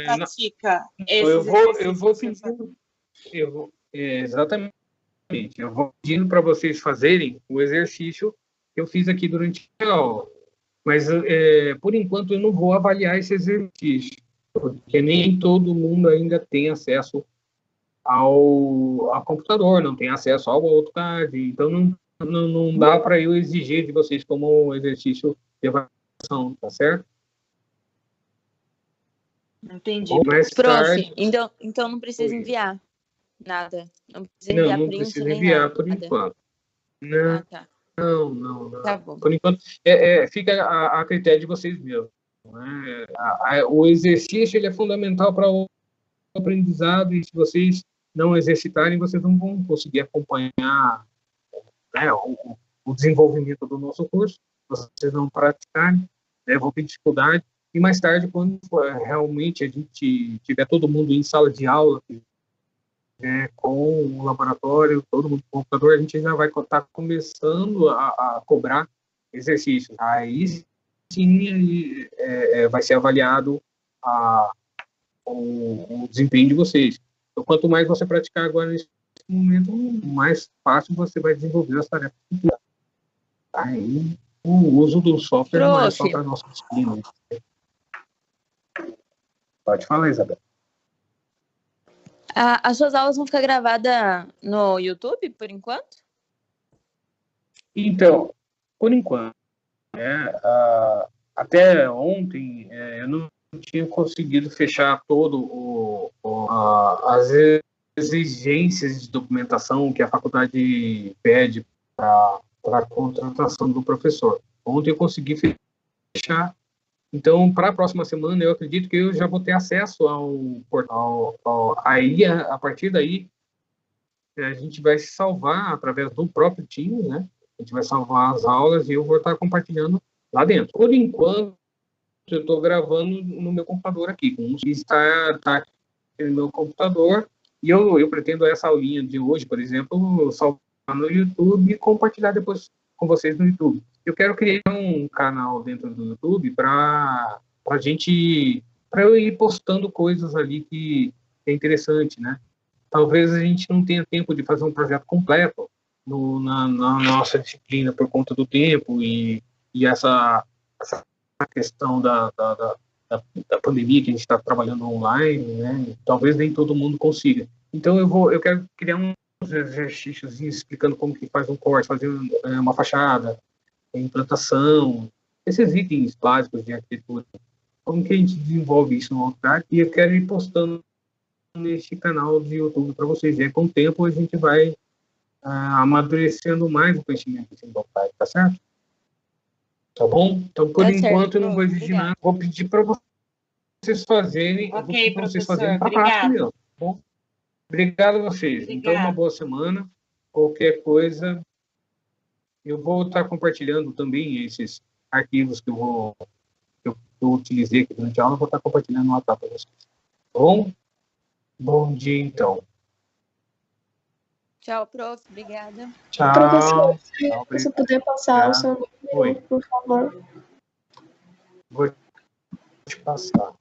pratica eu vou pedindo, exatamente, eu vou pedindo para vocês fazerem o exercício que eu fiz aqui durante a aula. Mas, por enquanto, eu não vou avaliar esse exercício, porque nem todo mundo ainda tem acesso ao computador, não tem acesso ao AutoCAD, então não dá para eu exigir de vocês como um exercício de avaliação, tá certo? Entendi. Mais Prof, tarde, então não precisa enviar nada. Não precisa não, enviar não print precisa nem enviar nada. por enquanto. Não, Ah, tá. não. Tá bom. Por enquanto, fica a critério de vocês mesmos. Né? O exercício ele é fundamental para o aprendizado, e se vocês não exercitarem, vocês não vão conseguir acompanhar, né, o desenvolvimento do nosso curso. Vocês não praticarem, né, vão ter dificuldade. E mais tarde, quando realmente a gente tiver todo mundo em sala de aula, com o laboratório, todo mundo com o computador, a gente já vai estar começando a cobrar exercícios. Aí sim vai ser avaliado o desempenho de vocês. Então, quanto mais você praticar agora nesse momento, mais fácil você vai desenvolver as tarefas. Aí o uso do software não é só para nossa disciplina. Pode falar, Isabel. As suas aulas vão ficar gravadas no YouTube, por enquanto? Então, por enquanto, até ontem, eu não tinha conseguido fechar as exigências de documentação que a faculdade pede para a contratação do professor. Ontem eu consegui fechar. Então, para a próxima semana, eu acredito que eu já vou ter acesso ao portal. Aí, a partir daí, a gente vai se salvar através do próprio Teams, né? A gente vai salvar as aulas e eu vou estar compartilhando lá dentro. Por enquanto, eu estou gravando no meu computador aqui. Está aqui no meu computador e eu pretendo essa aulinha de hoje, por exemplo, salvar no YouTube e compartilhar depois com vocês no YouTube. Eu quero criar um canal dentro do YouTube para eu ir postando coisas ali que é interessante, né? Talvez a gente não tenha tempo de fazer um projeto completo na nossa disciplina por conta do tempo e essa questão da pandemia, que a gente está trabalhando online, né? Talvez nem todo mundo consiga. Então eu quero criar uns exercícios explicando como que faz um corte, fazer uma fachada, implantação, esses itens básicos de arquitetura. Como que a gente desenvolve isso no AutoCAD? E eu quero ir postando nesse canal de YouTube para vocês. E aí, com o tempo, a gente vai amadurecendo mais o conhecimento do AutoCAD, tá certo? Tá bom? Então, por enquanto, eu não vou exigir nada. Vou pedir para vocês fazerem. Ok, professor, para a prática mesmo. Tá bom? Obrigado a vocês. Então, uma boa semana. Qualquer coisa, eu vou estar compartilhando também esses arquivos que eu utilizei aqui durante a aula, vou estar compartilhando no WhatsApp para vocês. Tá bom? Bom dia, então. Tchau, prof. Obrigada. Tchau. Professor, se você puder passar o seu número, por favor. Vou te passar.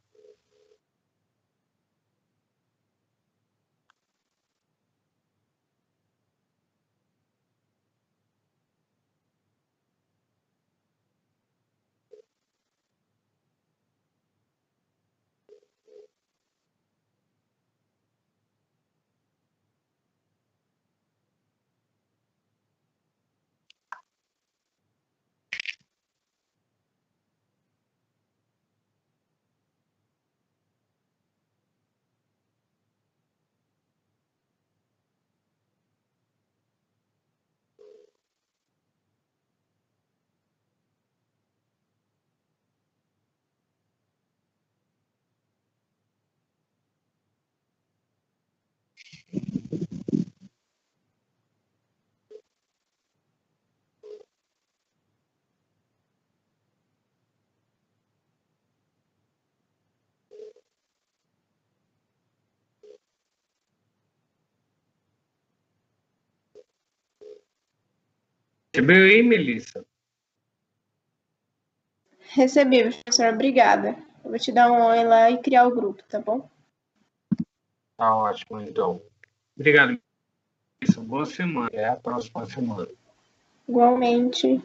Recebeu aí, Melissa? Recebi, professora. Obrigada. Eu vou te dar um oi lá e criar o grupo, tá bom? Tá ótimo, então. Obrigado. Boa semana. Até a próxima semana. Igualmente.